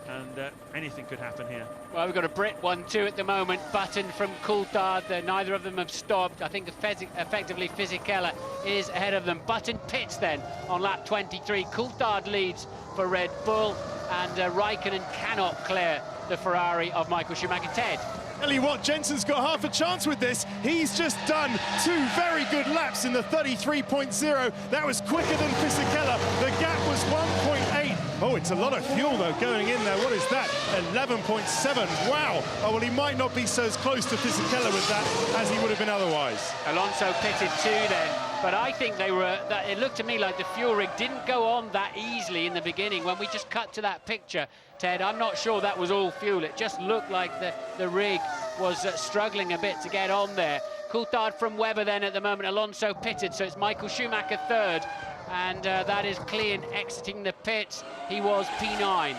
and anything could happen here. Well, we've got a Brit 1-2 at the moment. Button from Coulthard. Neither of them have stopped. I think effectively Fisichella is ahead of them. Button pits then on lap 23. Coulthard leads for Red Bull, and Raikkonen cannot clear the Ferrari of Michael Schumacher. Ted? Tell you what, Jenson's got half a chance with this. He's just done 2 very good laps in the 33.0. That was quicker than Fisichella. The gap was 1.8. Oh, it's a lot of fuel, though, going in there. What is that? 11.7. Wow. Oh, well, he might not be so close to Fisichella with that as he would have been otherwise. Alonso pitted too then, but I think they were. It looked to me like the fuel rig didn't go on that easily in the beginning. When we just cut to that picture, Ted, I'm not sure that was all fuel. It just looked like the rig was struggling a bit to get on there. Coulthard from Webber then at the moment. Alonso pitted, so it's Michael Schumacher third, and that is Klein exiting the pits. He was P9.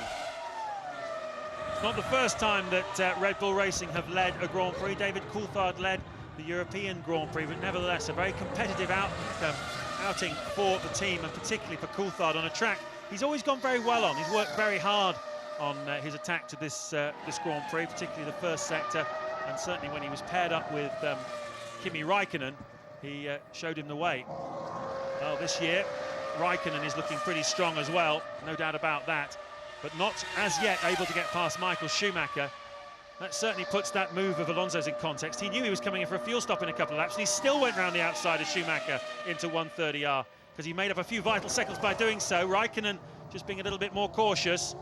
It's not the first time that Red Bull Racing have led a Grand Prix. David Coulthard led the European Grand Prix, but nevertheless a very competitive outing for the team, and particularly for Coulthard on a track he's always gone very well on. He's worked very hard on his attack to this Grand Prix, particularly the first sector, and certainly when he was paired up with Kimi Raikkonen, he showed him the way. Well, this year, Raikkonen is looking pretty strong as well, no doubt about that, but not as yet able to get past Michael Schumacher. That certainly puts that move of Alonso's in context. He knew he was coming in for a fuel stop in a couple of laps, and he still went round the outside of Schumacher into 130R, because he made up a few vital seconds by doing so. Raikkonen just being a little bit more cautious.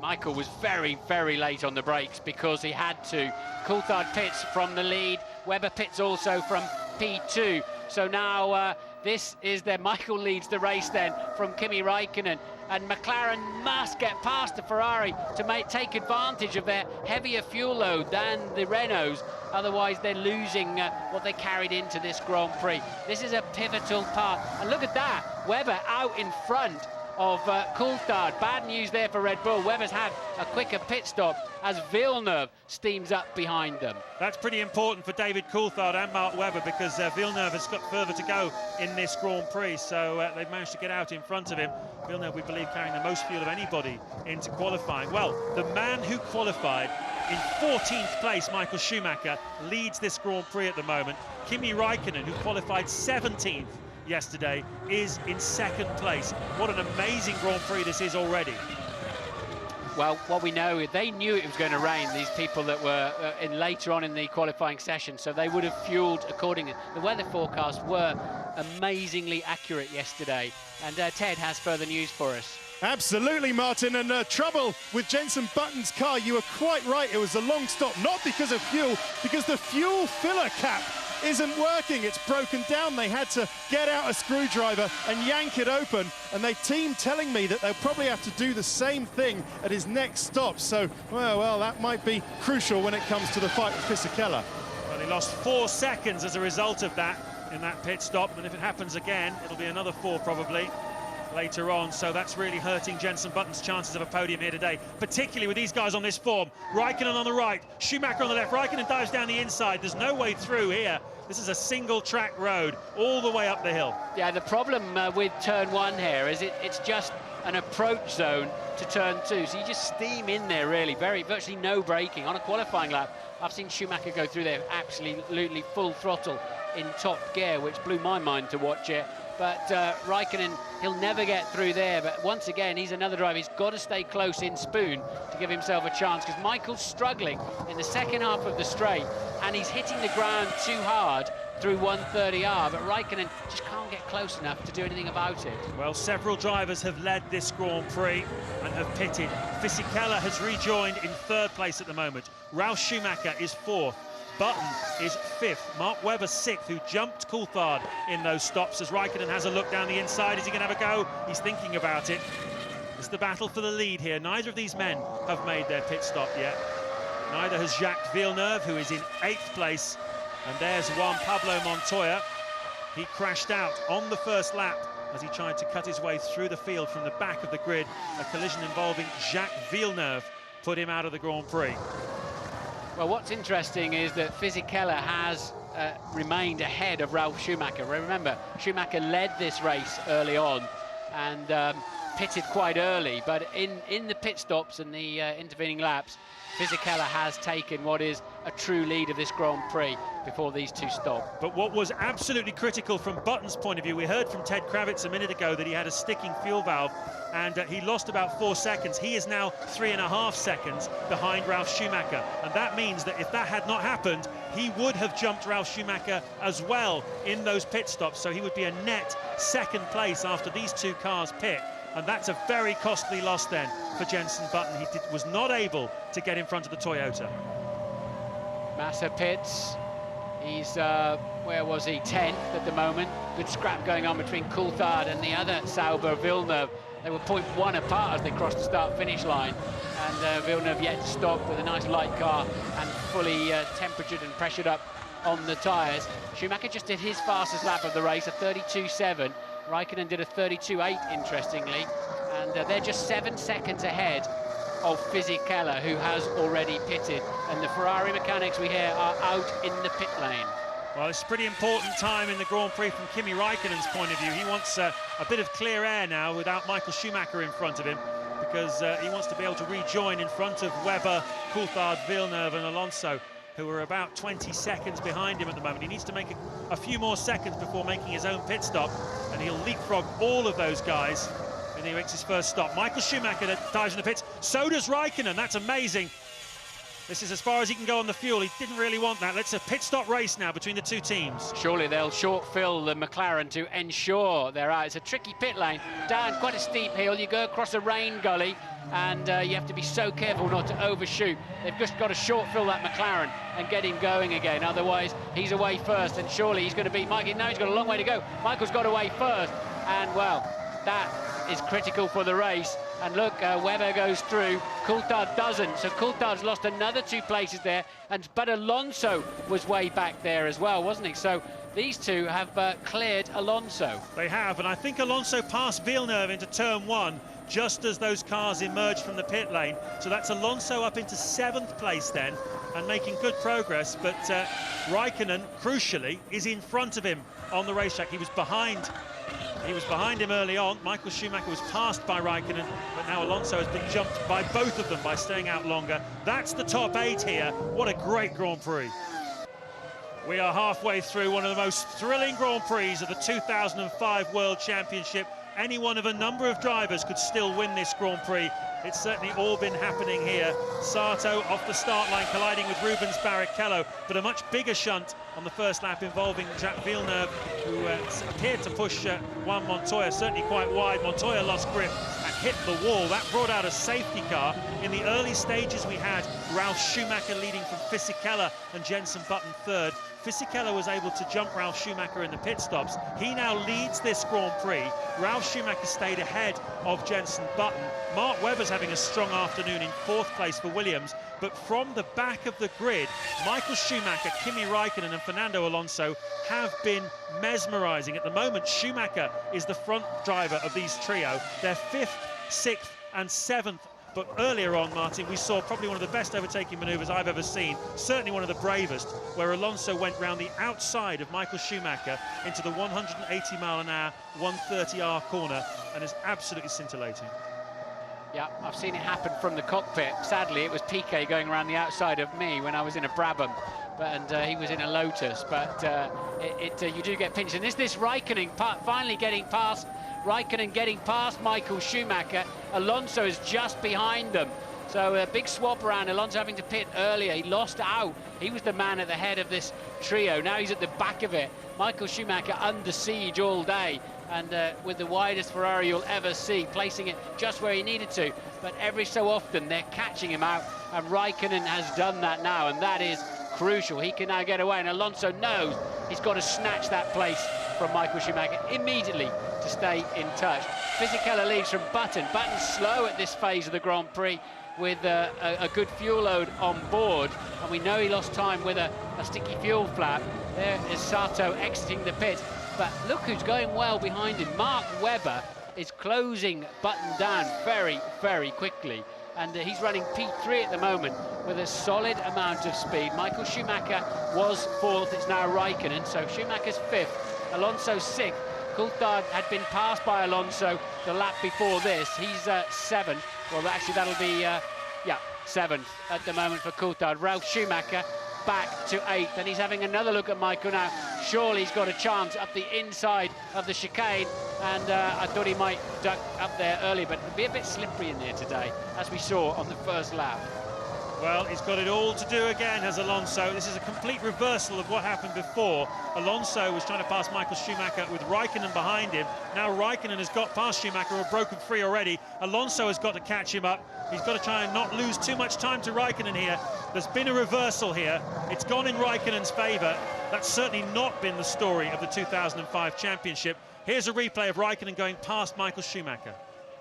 Michael was very, very late on the brakes because he had to. Coulthard pits from the lead. Webber pits also from P2. So now this is there. Michael leads the race then from Kimi Raikkonen. And McLaren must get past the Ferrari to take advantage of their heavier fuel load than the Renaults. Otherwise, they're losing what they carried into this Grand Prix. This is a pivotal part. And look at that. Webber out in front of Coulthard. Bad news there for Red Bull. Webber's had a quicker pit stop as Villeneuve steams up behind them. That's pretty important for David Coulthard and Mark Webber, because Villeneuve has got further to go in this Grand Prix, so they've managed to get out in front of him. Villeneuve, we believe, carrying the most fuel of anybody into qualifying. Well, the man who qualified in 14th place, Michael Schumacher, leads this Grand Prix at the moment. Kimi Raikkonen, who qualified 17th yesterday, is in second place. What an amazing Grand Prix this is already. Well, what we know, they knew it was going to rain, these people that were in later on in the qualifying session, so they would have fueled accordingly. The weather forecasts were amazingly accurate yesterday, and Ted has further news for us. Absolutely, Martin, and trouble with Jenson Button's car. You were quite right, it was a long stop, not because of fuel, because the fuel filler cap isn't working. It's broken down. They had to get out a screwdriver and yank it open, and they team telling me that they'll probably have to do the same thing at his next stop. So, well, that might be crucial when it comes to the fight with Fisichella. Well, he lost 4 seconds as a result of that in that pit stop, and if it happens again, it'll be another 4 probably later on, so that's really hurting Jenson Button's chances of a podium here today, particularly with these guys on this form. Raikkonen on the right, Schumacher on the left. Raikkonen dives down the inside. There's no way through here. This is a single track road all the way up the hill. Yeah, the problem with turn 1 here is it's just an approach zone to turn 2, so you just steam in there really, virtually no braking. On a qualifying lap, I've seen Schumacher go through there absolutely full throttle in top gear, which blew my mind to watch it. But Raikkonen, he'll never get through there. But once again, he's another driver. He's got to stay close in Spoon to give himself a chance, because Michael's struggling in the second half of the straight, and he's hitting the ground too hard through 130R. But Raikkonen just can't get close enough to do anything about it. Well, several drivers have led this Grand Prix and have pitted. Fisichella has rejoined in 3rd place at the moment. Ralf Schumacher is 4th. Button is 5th. Mark Webber 6th, who jumped Coulthard in those stops as Raikkonen has a look down the inside. Is he going to have a go? He's thinking about it. It's the battle for the lead here. Neither of these men have made their pit stop yet. Neither has Jacques Villeneuve, who is in 8th place. And there's Juan Pablo Montoya. He crashed out on the first lap as he tried to cut his way through the field from the back of the grid. A collision involving Jacques Villeneuve put him out of the Grand Prix. Well, what's interesting is that Fisichella has remained ahead of Ralf Schumacher. Remember, Schumacher led this race early on and pitted quite early, but in the pit stops and the intervening laps, Fisichella has taken what is a true lead of this Grand Prix before these two stop. But what was absolutely critical from Button's point of view, we heard from Ted Kravitz a minute ago that he had a sticking fuel valve, and he lost about 4 seconds. He is now 3.5 seconds behind Ralf Schumacher, and that means that if that had not happened, he would have jumped Ralf Schumacher as well in those pit stops, so he would be a net 2nd place after these 2 cars pit. And that's a very costly loss then for Jenson Button. He was not able to get in front of the Toyota. Massa pits. He's, where was he? 10th at the moment. Good scrap going on between Coulthard and the other Sauber, Villeneuve. They were 0.1 apart as they crossed the start-finish line. And Villeneuve yet to stop with a nice light car and fully temperatured and pressured up on the tyres. Schumacher just did his fastest lap of the race, a 32.7. Raikkonen did a 32.8, interestingly, and they're just 7 seconds ahead of Fisichella, who has already pitted, and the Ferrari mechanics we hear are out in the pit lane. Well, it's a pretty important time in the Grand Prix from Kimi Raikkonen's point of view. He wants a bit of clear air now without Michael Schumacher in front of him. because he wants to be able to rejoin in front of Webber, Coulthard, Villeneuve and Alonso, who are about 20 seconds behind him at the moment. He needs to make a few more seconds before making his own pit stop, and he'll leapfrog all of those guys when he makes his first stop. Michael Schumacher dives in the pits, so does Raikkonen. That's amazing. This is as far as he can go on the fuel. He didn't really want that. Let's a pit stop race now between the two teams. Surely they'll short fill the McLaren to ensure they're out. It's a tricky pit lane, down quite a steep hill. You go across a rain gully, and you have to be so careful not to overshoot. They've just got to short fill that McLaren and get him going again. Otherwise, he's away first, and surely he's going to beat Mikey. Now he's got a long way to go. Michael's got away first, and well, that is critical for the race. And look, Webber goes through, Coulthard doesn't, so Coulthard's lost another 2 places there, but Alonso was way back there as well, wasn't he? So these two have cleared Alonso. They have, and I think Alonso passed Villeneuve into turn 1 just as those cars emerged from the pit lane. So that's Alonso up into 7th place then, and making good progress, but Raikkonen, crucially, is in front of him on the racetrack. He was behind him early on. Michael Schumacher was passed by Raikkonen, but now Alonso has been jumped by both of them by staying out longer. That's the top 8 here. What a great Grand Prix. We are halfway through one of the most thrilling Grand Prix of the 2005 World Championship. Any one of a number of drivers could still win this Grand Prix. It's certainly all been happening here. Sato off the start line colliding with Rubens Barrichello, but a much bigger shunt on the first lap involving Jacques Villeneuve, who appeared to push Juan Montoya certainly quite wide. Montoya lost grip and hit the wall. That brought out a safety car. In the early stages we had Ralf Schumacher leading from Fisichella and Jenson Button third. Fisichella was able to jump Ralf Schumacher in the pit stops. He now leads this Grand Prix. Ralf Schumacher stayed ahead of Jenson Button. Mark Webber's having a strong afternoon in 4th place for Williams, but from the back of the grid, Michael Schumacher, Kimi Raikkonen and Fernando Alonso have been mesmerising. At the moment, Schumacher is the front driver of these trio. They're 5th, 6th and 7th. But earlier on, Martin, we saw probably one of the best overtaking manoeuvres I've ever seen, certainly one of the bravest, where Alonso went round the outside of Michael Schumacher into the 180-mile-an-hour, 130R corner, and is absolutely scintillating. Yeah, I've seen it happen from the cockpit. Sadly, it was Piquet going around the outside of me when I was in a Brabham, and he was in a Lotus. But you do get pinched. And this Raikkonen finally getting past. Raikkonen getting past Michael Schumacher. Alonso is just behind them. So a big swap around. Alonso having to pit earlier. He lost out. He was the man at the head of this trio. Now he's at the back of it. Michael Schumacher under siege all day, and with the widest Ferrari you'll ever see, placing it just where he needed to. But every so often they're catching him out, and Raikkonen has done that now, and that is crucial. He can now get away, and Alonso knows he's got to snatch that place from Michael Schumacher immediately to stay in touch. Fisichella leads from Button. Button's slow at this phase of the Grand Prix with a good fuel load on board, and we know he lost time with a sticky fuel flap. There is Sato exiting the pit, but look who's going well behind him. Mark Webber is closing Button down very, very quickly, and he's running P3 at the moment with a solid amount of speed. Michael Schumacher was 4th, it's now Raikkonen, so Schumacher's 5th, Alonso 6th. Coulthard had been passed by Alonso the lap before this. He's 7th. Well, actually, that'll be, 7th at the moment for Coulthard. Ralf Schumacher back to 8th, and he's having another look at Michael now. Surely he's got a chance up the inside of the chicane, and I thought he might duck up there early, but it'll be a bit slippery in there today, as we saw on the first lap. Well, he's got it all to do again, has Alonso. This is a complete reversal of what happened before. Alonso was trying to pass Michael Schumacher with Raikkonen behind him. Now Raikkonen has got past Schumacher and broken free already. Alonso has got to catch him up. He's got to try and not lose too much time to Raikkonen here. There's been a reversal here. It's gone in Raikkonen's favour. That's certainly not been the story of the 2005 championship. Here's a replay of Raikkonen going past Michael Schumacher.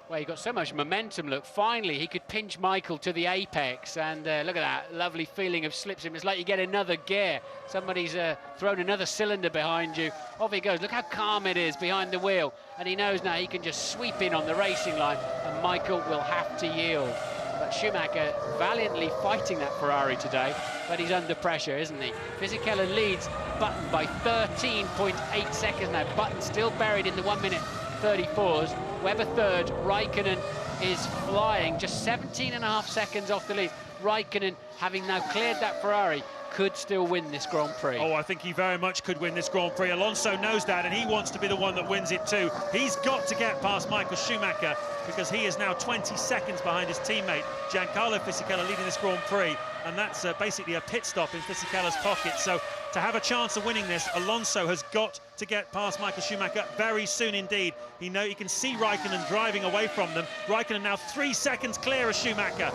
Well, he got so much momentum, look, finally he could pinch Michael to the apex, and look at that lovely feeling of slipstream. It's like you get another gear. Somebody's thrown another cylinder behind you. Off he goes. Look how calm it is behind the wheel, and he knows now he can just sweep in on the racing line, and Michael will have to yield. But Schumacher valiantly fighting that Ferrari today, but he's under pressure, isn't he? Fisichella leads Button by 13.8 seconds now. Button still buried in the 1 minute 34s. Webber 3rd, Raikkonen is flying, just 17.5 seconds off the lead. Raikkonen, having now cleared that Ferrari, could still win this Grand Prix. Oh, I think he very much could win this Grand Prix. Alonso knows that, and he wants to be the one that wins it too. He's got to get past Michael Schumacher, because he is now 20 seconds behind his teammate Giancarlo Fisichella leading this Grand Prix, and that's basically a pit stop in Fisichella's pocket. So to have a chance of winning this, Alonso has got to get past Michael Schumacher very soon indeed. He can see Raikkonen driving away from them. Raikkonen now 3 seconds clear of Schumacher.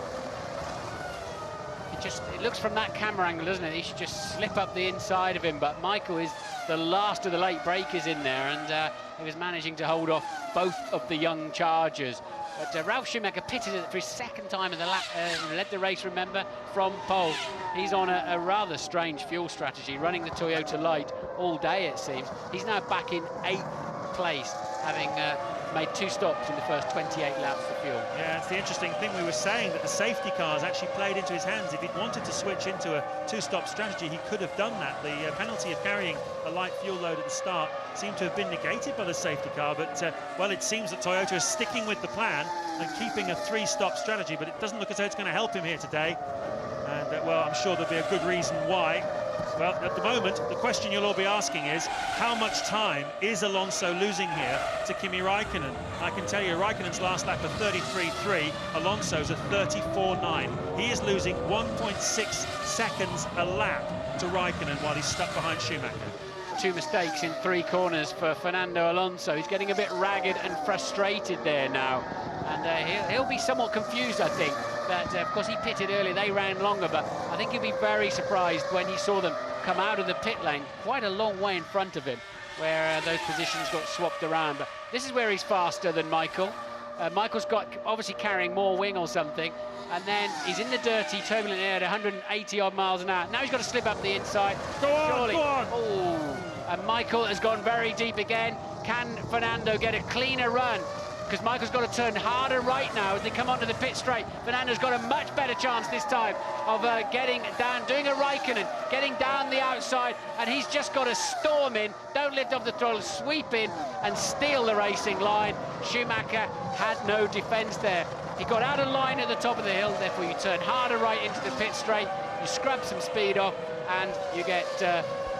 It looks from that camera angle, doesn't it? He should just slip up the inside of him, but Michael is the last of the late breakers in there, and he was managing to hold off both of the young chargers. But Ralf Schumacher pitted it for his second time in the lap, led the race, remember, from pole. He's on a rather strange fuel strategy, running the Toyota Light all day, it seems. He's now back in 8th place, having made 2 stops in the first 28 laps for fuel. Yeah, it's the interesting thing. We were saying that the safety cars actually played into his hands. If he'd wanted to switch into a 2-stop strategy, he could have done that. The penalty of carrying a light fuel load at the start seemed to have been negated by the safety car, but well, it seems that Toyota is sticking with the plan and keeping a 3-stop strategy, but it doesn't look as though it's going to help him here today. And well, I'm sure there'll be a good reason why. Well, at the moment, the question you'll all be asking is, how much time is Alonso losing here to Kimi Raikkonen? I can tell you, Raikkonen's last lap of 33.3, Alonso's at 34.9. He is losing 1.6 seconds a lap to Raikkonen while he's stuck behind Schumacher. 2 mistakes in 3 corners for Fernando Alonso. He's getting a bit ragged and frustrated there now, and he'll be somewhat confused, I think. That of course he pitted early, they ran longer, but I think he'll be very surprised when he saw them come out of the pit lane quite a long way in front of him, where those positions got swapped around. But this is where he's faster than Michael. Michael's got obviously carrying more wing or something, and then he's in the dirty, turbulent air at 180 odd miles an hour. Now he's got to slip up the inside. Go on, surely. go on. Oh, and Michael has gone very deep again. Can Fernando get a cleaner run? Because Michael's got to turn harder right now as they come onto the pit straight. Fernando's got a much better chance this time of getting down, doing a Raikkonen, getting down the outside, and he's just got to storm in, don't lift off the throttle, sweep in and steal the racing line. Schumacher had no defence there. He got out of line at the top of the hill, therefore you turn harder right into the pit straight, you scrub some speed off, and you get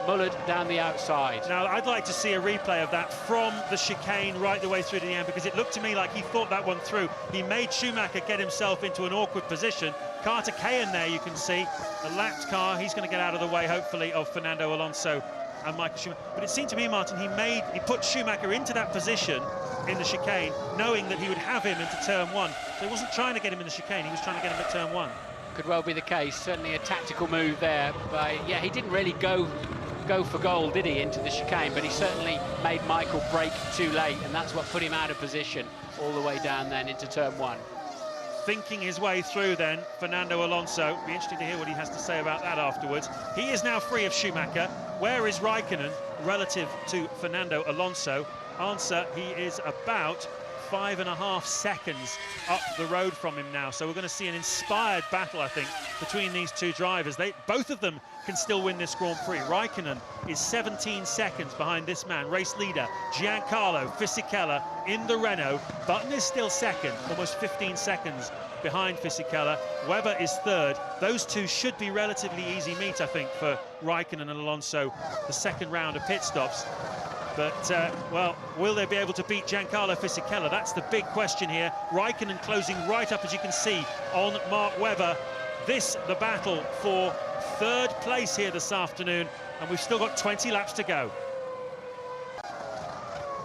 mullered down the outside. Now, I'd like to see a replay of that from the chicane right the way through to the end, because it looked to me like he thought that one through. He made Schumacher get himself into an awkward position. Carter Kayan there, you can see, a lapped car. He's going to get out of the way, hopefully, of Fernando Alonso and Michael Schumacher. But it seemed to me, Martin, he put Schumacher into that position in the chicane, knowing that he would have him into turn 1. So he wasn't trying to get him in the chicane, he was trying to get him at turn 1. Could well be the case, certainly a tactical move there. But yeah, he didn't really go for goal, did he, into the chicane, but he certainly made Michael brake too late, and that's what put him out of position all the way down then into turn 1. Thinking his way through then, Fernando Alonso. Be interesting to hear what he has to say about that afterwards. He is now free of Schumacher. Where is Raikkonen relative to Fernando Alonso? Answer, he is about 5.5 seconds up the road from him now. So we're going to see an inspired battle, I think, between these 2 drivers. Both of them can still win this Grand Prix. Raikkonen is 17 seconds behind this man, race leader Giancarlo Fisichella in the Renault. Button is still second, almost 15 seconds behind Fisichella. Webber is third. Those 2 should be relatively easy meet, I think, for Raikkonen and Alonso, the second round of pit stops. But, well, will they be able to beat Giancarlo Fisichella? That's the big question here. Raikkonen closing right up, as you can see, on Mark Webber. This, the battle for 3rd place here this afternoon, and we've still got 20 laps to go.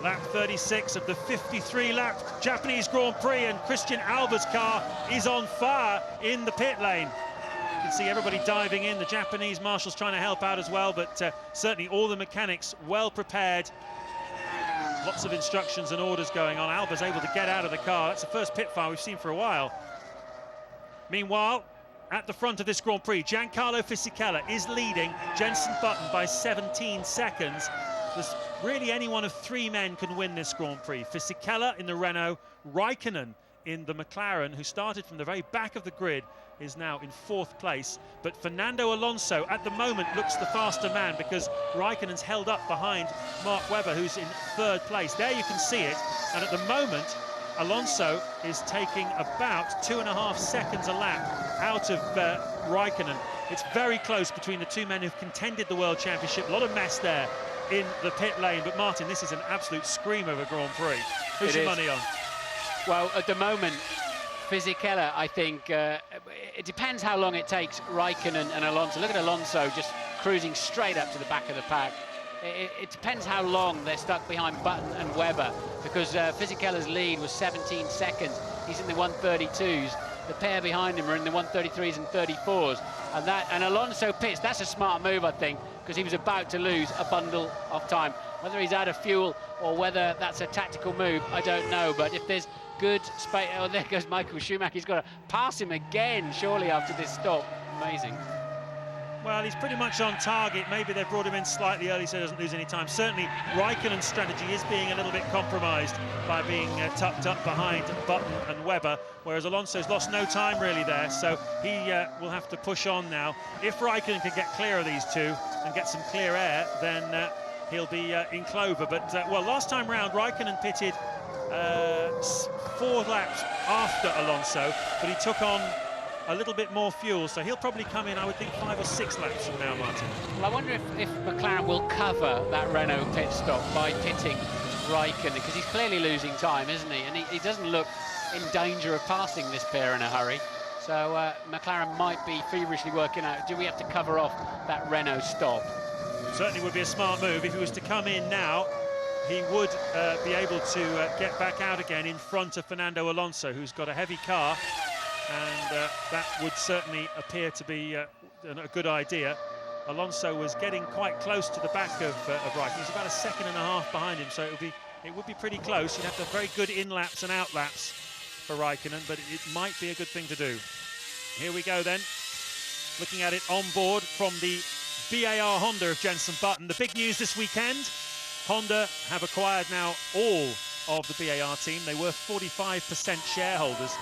Lap 36 of the 53-lap Japanese Grand Prix, and Christian Alba's car is on fire in the pit lane. You can see everybody diving in, the Japanese marshals trying to help out as well, but certainly all the mechanics well prepared. Lots of instructions and orders going on. Alba's able to get out of the car. That's the first pit fire we've seen for a while. Meanwhile, at the front of this Grand Prix, Giancarlo Fisichella is leading Jenson Button by 17 seconds. There's really any one of 3 men can win this Grand Prix. Fisichella in the Renault, Raikkonen in the McLaren, who started from the very back of the grid, is now in 4th place. But Fernando Alonso at the moment looks the faster man, because Raikkonen's held up behind Mark Webber, who's in 3rd place. There you can see it, and at the moment Alonso is taking about 2.5 seconds a lap out of Raikkonen. It's very close between the two men who've contended the World Championship. A lot of mess there in the pit lane. But Martin, this is an absolute scream of a Grand Prix. Who's your money on? Well, at the moment, Fisichella, I think, it depends how long it takes Raikkonen and Alonso. Look at Alonso just cruising straight up to the back of the pack. It depends how long they're stuck behind Button and Webber, because Fisichella's lead was 17 seconds. He's in the 132s. The pair behind him are in the 133s and 34s. And Alonso pits. That's a smart move, I think, because he was about to lose a bundle of time. Whether he's out of fuel or whether that's a tactical move, I don't know. But if there's good space... Oh, there goes Michael Schumacher. He's got to pass him again, surely, after this stop. Amazing. Well, he's pretty much on target. Maybe they've brought him in slightly early so he doesn't lose any time. Certainly, Raikkonen's strategy is being a little bit compromised by being tucked up behind Button and Webber, whereas Alonso's lost no time really there, so he will have to push on now. If Raikkonen can get clear of these two and get some clear air, then he'll be in clover. But, well, last time round, Raikkonen pitted 4 laps after Alonso, but he took on a little bit more fuel, so he'll probably come in, I would think, 5 or 6 laps from now, Martin. Well, I wonder if McLaren will cover that Renault pit stop by pitting Raikkonen, because he's clearly losing time, isn't he? And he doesn't look in danger of passing this pair in a hurry. So McLaren might be feverishly working out, do we have to cover off that Renault stop? Certainly would be a smart move. If he was to come in now, he would be able to get back out again in front of Fernando Alonso, who's got a heavy car. And that would certainly appear to be a good idea. Alonso was getting quite close to the back of Raikkonen. He's about 1.5 seconds behind him, so it would be pretty close. You'd have to have very good in-laps and out-laps for Raikkonen, but it might be a good thing to do. Here we go then, looking at it on board from the BAR Honda of Jenson Button. The big news this weekend, Honda have acquired now all of the BAR team. They were 45% shareholders,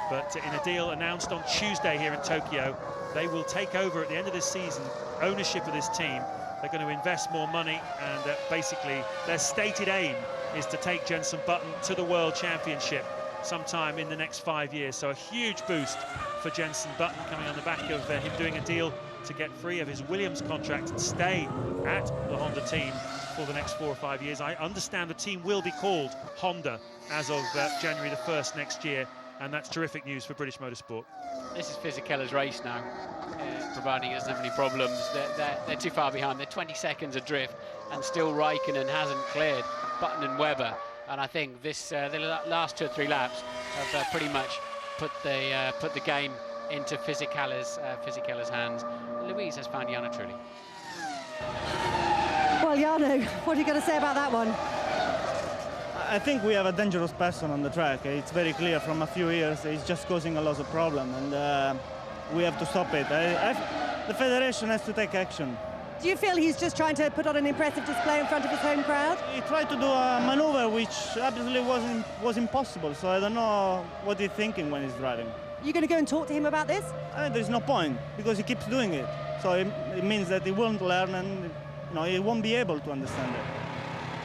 but in a deal announced on Tuesday here in Tokyo, they will take over at the end of this season ownership of this team. They're going to invest more money, and basically their stated aim is to take Jenson Button to the World Championship sometime in the next 5 years. So a huge boost for Jenson Button, coming on the back of him doing a deal to get free of his Williams contract and stay at the Honda team for the next 4 or 5 years. I understand the team will be called Honda as of January the 1st next year, and that's terrific news for British motorsport. This is Fisichella's race now, providing he doesn't have any problems. They're too far behind. They're 20 seconds adrift, and still Raikkonen hasn't cleared Button and Webber. And I think this the last 2 or 3 laps have pretty much put the game into Fisichella's hands. Louise has found Jarno Trulli. Well, Jarno, what are you going to say about that one? I think we have a dangerous person on the track. It's very clear from a few years. It's just causing a lot of problem, and we have to stop it. The federation has to take action. Do you feel he's just trying to put on an impressive display in front of his home crowd? He tried to do a maneuver which obviously was impossible, so I don't know what he's thinking when he's driving. Are you going to go and talk to him about this? There's no point, because he keeps doing it. So it means that he won't learn, and he won't be able to understand it.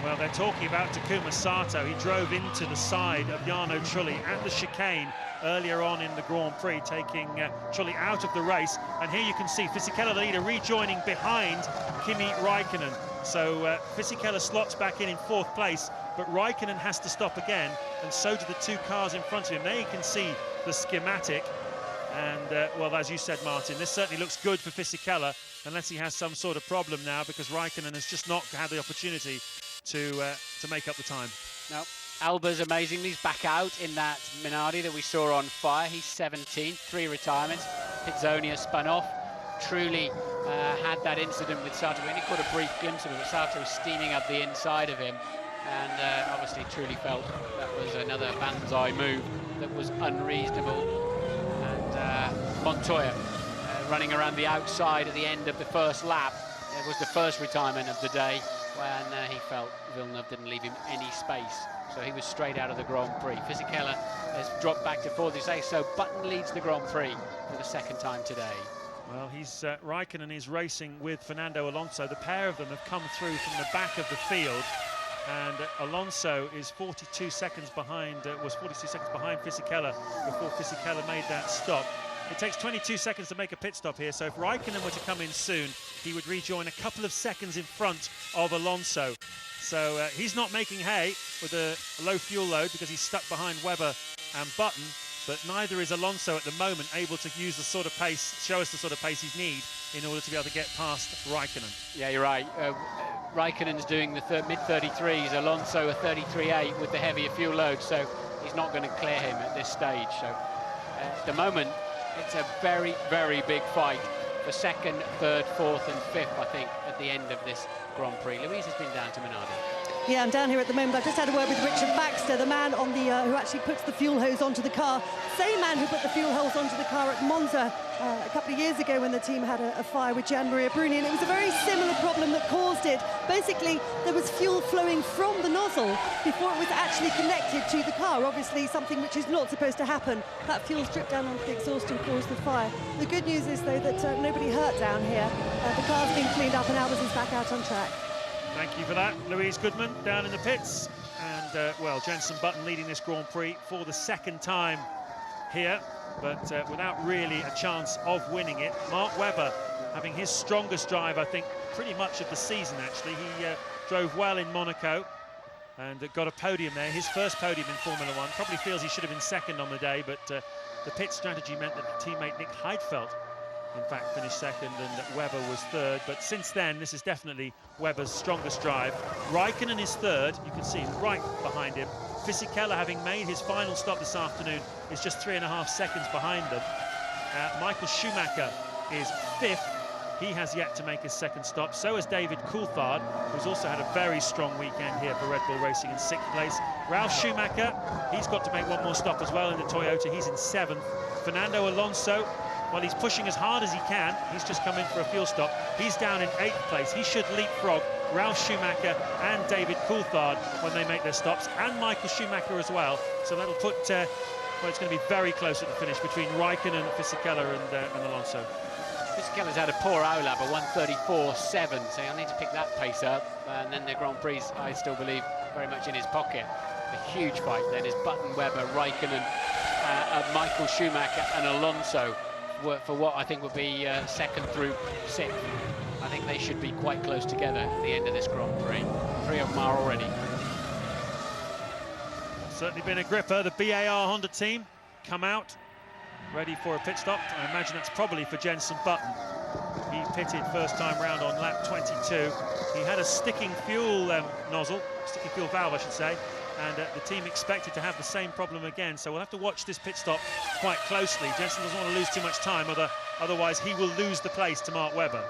Well, they're talking about Takuma Sato. He drove into the side of Jarno Trulli at the chicane earlier on in the Grand Prix, taking Trulli out of the race. And here you can see Fisichella, the leader, rejoining behind Kimi Raikkonen. So Fisichella slots back in 4th place, but Raikkonen has to stop again, and so do the 2 cars in front of him. There you can see the schematic. And, well, as you said, Martin, this certainly looks good for Fisichella, unless he has some sort of problem now, because Raikkonen has just not had the opportunity to make up the time. No, Alba's amazing. He's back out in that Minardi that we saw on fire. He's 17, 3 retirements. Pizzonia spun off. Trulli had that incident with Sato. We only caught a brief glimpse of it, but Sato was steaming up the inside of him. And obviously Trulli felt that was another banzai move that was unreasonable. And Montoya running around the outside at the end of the first lap. It was the first retirement of the day, when he felt Villeneuve didn't leave him any space. So he was straight out of the Grand Prix. Fisichella has dropped back to 4th, you say, so Button leads the Grand Prix for the 2nd time today. Well, Raikkonen is racing with Fernando Alonso. The pair of them have come through from the back of the field. and Alonso is 42 seconds behind, was 42 seconds behind Fisichella before Fisichella made that stop. It takes 22 seconds to make a pit stop here, so if Raikkonen were to come in soon, he would rejoin a couple of seconds in front of Alonso. So he's not making hay with a low fuel load because he's stuck behind Webber and Button, but neither is Alonso at the moment able to use the sort of pace, show us the sort of pace he'd need in order to be able to get past Raikkonen. Yeah, you're right. Raikkonen's doing the mid-33s, Alonso a 33.8 with the heavier fuel load, so he's not going to clear him at this stage. So at the moment, it's a very, very big fight for second, third, fourth and fifth, I think, at the end of this Grand Prix. Louise has been down to Minardi. Yeah, I'm down here at the moment. I've just had a word with Richard Baxter, the man on the who actually puts the fuel hose onto the car. Same man who put the fuel hose onto the car at Monza a couple of years ago when the team had a fire with Gian Maria Bruni, and it was a very similar problem that caused it. Basically, there was fuel flowing from the nozzle before it was actually connected to the car. Obviously, something which is not supposed to happen. That fuel's dripped down onto the exhaust and caused the fire. The good news is, though, that nobody hurt down here. The car's been cleaned up and Albers is back out on track. Thank you for that, Louise Goodman down in the pits. And, well, Jenson Button leading this Grand Prix for the second time here, but without really a chance of winning it. Mark Webber having his strongest drive, I think, pretty much of the season, actually. He drove well in Monaco and got a podium there, his first podium in Formula One. Probably feels he should have been second on the day, but the pit strategy meant that teammate Nick Heidfeld in fact finished second and Webber was third, but since then this is definitely Webber's strongest drive. Raikkonen is third, you can see right behind him. Fisichella, having made his final stop this afternoon, is just 3.5 seconds behind them. Michael Schumacher is fifth. He has yet to make his second stop. So has David Coulthard, who's also had a very strong weekend here for Red Bull Racing, in sixth place. Ralf Schumacher, he's got to make one more stop as well in the Toyota. He's in seventh. Fernando Alonso, well, he's pushing as hard as he can. He's just come in for a fuel stop. He's down in 8th place. He should leapfrog Ralf Schumacher and David Coulthard when they make their stops, and Michael Schumacher as well. So that'll put, well, it's going to be very close at the finish between Raikkonen, Fisichella and Alonso. Fisichella's had a poor OLAP, a 1:34.7, so he'll need to pick that pace up. And then the Grand Prix, I still believe, very much in his pocket. A huge fight then is Button, Webber, Raikkonen, Michael Schumacher and Alonso for what I think will be second through sixth. I think they should be quite close together at the end of this Grand Prix. 3 of them are already. Certainly been a gripper. The BAR Honda team come out ready for a pit stop. I imagine that's probably for Jenson Button. He pitted first time round on lap 22. He had a sticking fuel nozzle, sticking fuel valve I should say, and the team expected to have the same problem again, so we'll have to watch this pit stop quite closely. Jenson doesn't want to lose too much time, otherwise he will lose the place to Mark Webber.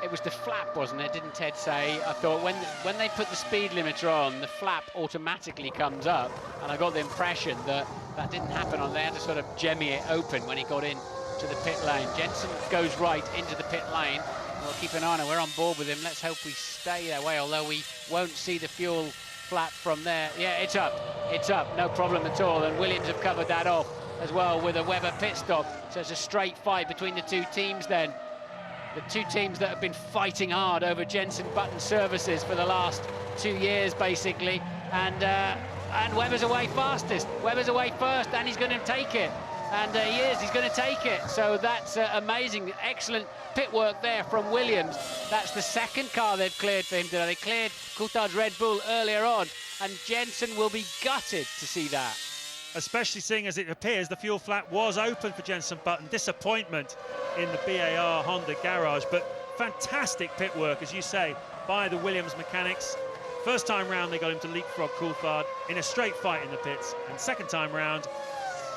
It was the flap, wasn't it? Didn't Ted say? I thought when they put the speed limiter on, the flap automatically comes up, and I got the impression that that didn't happen on. They had to sort of jemmy it open when he got in to the pit lane. Jenson goes right into the pit lane. We'll keep an eye on it. We're on board with him. Let's hope we stay that way, although we won't see the fuel flap from there. Yeah, it's up, no problem at all, and Williams have covered that off as well with a Webber pit stop. So it's a straight fight between the two teams then. The two teams that have been fighting hard over Jenson Button services for the last 2 years, basically, and Webber's away fastest. Webber's away first, and he's going to take it. And he's going to take it. So that's amazing. Excellent pit work there from Williams. That's the second car they've cleared for him today. They cleared Coulthard's Red Bull earlier on, and Jenson will be gutted to see that. Especially seeing as it appears the fuel flap was open for Jenson Button. Disappointment in the BAR Honda garage, but fantastic pit work, as you say, by the Williams mechanics. First time round they got him to leapfrog Coulthard in a straight fight in the pits, and second time round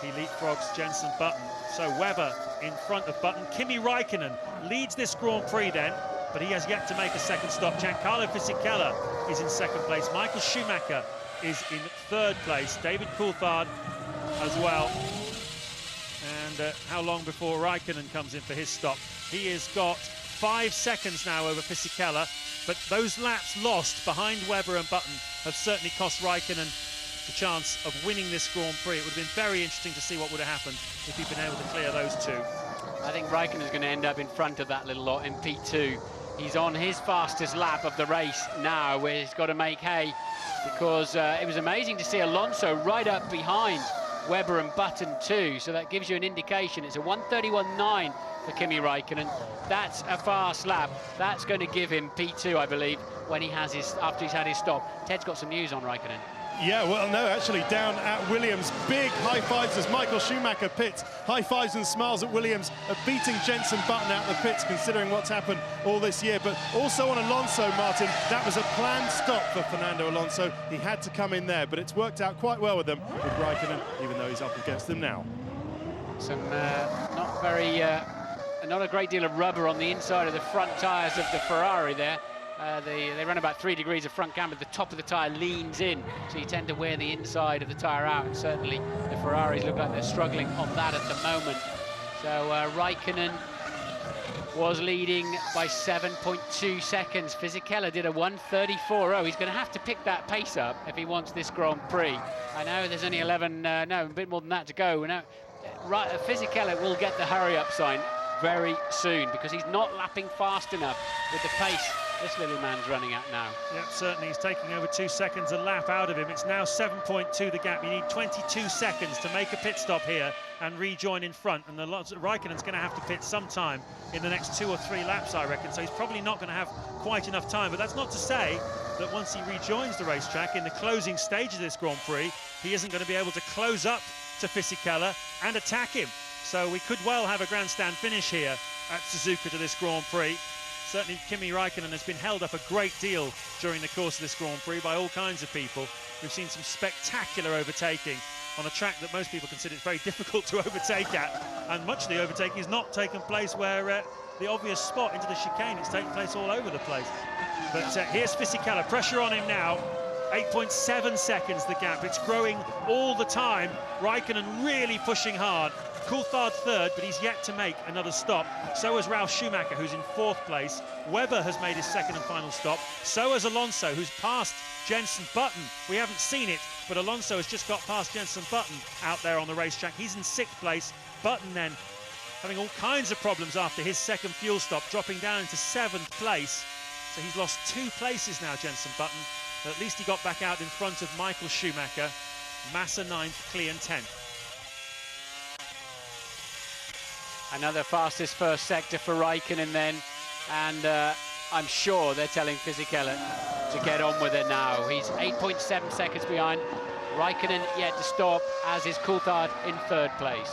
he leapfrogs Jenson Button. So Webber in front of Button. Kimi Raikkonen leads this Grand Prix then, but he has yet to make a second stop. Giancarlo Fisichella is in second place. Michael Schumacher is in third place. David Coulthard as well. And how long before Raikkonen comes in for his stop? He has got 5 seconds now over Fisichella, but those laps lost behind Webber and Button have certainly cost Raikkonen the chance of winning this Grand Prix. It would have been very interesting to see what would have happened if he'd been able to clear those two. I think Raikkonen is going to end up in front of that little lot in P2. He's on his fastest lap of the race now, where he's got to make hay, because it was amazing to see Alonso right up behind Webber and Button too, so that gives you an indication. It's a 1:31.9 for Kimi Räikkönen. That's a fast lap. That's going to give him P2, I believe, when he has his, after he's had his stop. Ted's got some news on Räikkönen. Yeah, well, no, actually, down at Williams, big high fives as Michael Schumacher pits. High fives and smiles at Williams, beating Jenson Button out the pits, considering what's happened all this year. But also on Alonso, Martin, that was a planned stop for Fernando Alonso. He had to come in there, but it's worked out quite well with them, with Räikkönen, even though he's up against them now. Some not a great deal of rubber on the inside of the front tyres of the Ferrari there. They run about 3 degrees of front camber. The top of the tyre leans in, so you tend to wear the inside of the tyre out, and certainly the Ferraris look like they're struggling on that at the moment. So Räikkönen was leading by 7.2 seconds. Fisichella did a 1:34.0. He's going to have to pick that pace up if he wants this Grand Prix. I know there's only a bit more than that to go. Now, Fisichella will get the hurry-up sign very soon, because he's not lapping fast enough with the pace this little man's running at now. Yep, certainly he's taking over 2 seconds a lap out of him. It's now 7.2 the gap. You need 22 seconds to make a pit stop here and rejoin in front, and Räikkönen's going to have to pit sometime in the next 2 or 3 laps, I reckon, so he's probably not going to have quite enough time. But that's not to say that once he rejoins the racetrack in the closing stage of this Grand Prix, he isn't going to be able to close up to Fisichella and attack him. So we could well have a grandstand finish here at Suzuka to this Grand Prix. Certainly Kimi Räikkönen has been held up a great deal during the course of this Grand Prix by all kinds of people. We've seen some spectacular overtaking on a track that most people consider it's very difficult to overtake at, and much of the overtaking is not taken place where the obvious spot into the chicane. It's taking place all over the place. But here's Fisichella, pressure on him now. 8.7 seconds the gap. It's growing all the time. Räikkönen really pushing hard. Coulthard third, but he's yet to make another stop. So has Ralf Schumacher, who's in 4th place. Webber has made his 2nd and final stop. So has Alonso, who's passed Jenson Button. We haven't seen it, but Alonso has just got past Jenson Button out there on the racetrack. He's in 6th place. Button then having all kinds of problems after his 2nd fuel stop, dropping down into 7th place. So he's lost 2 places now, Jenson Button. But at least he got back out in front of Michael Schumacher. Massa 9th, Klein 10th. Another fastest first sector for Räikkönen then, and I'm sure they're telling Fisichella to get on with it now. He's 8.7 seconds behind. Räikkönen yet to stop, as is Coulthard in 3rd place.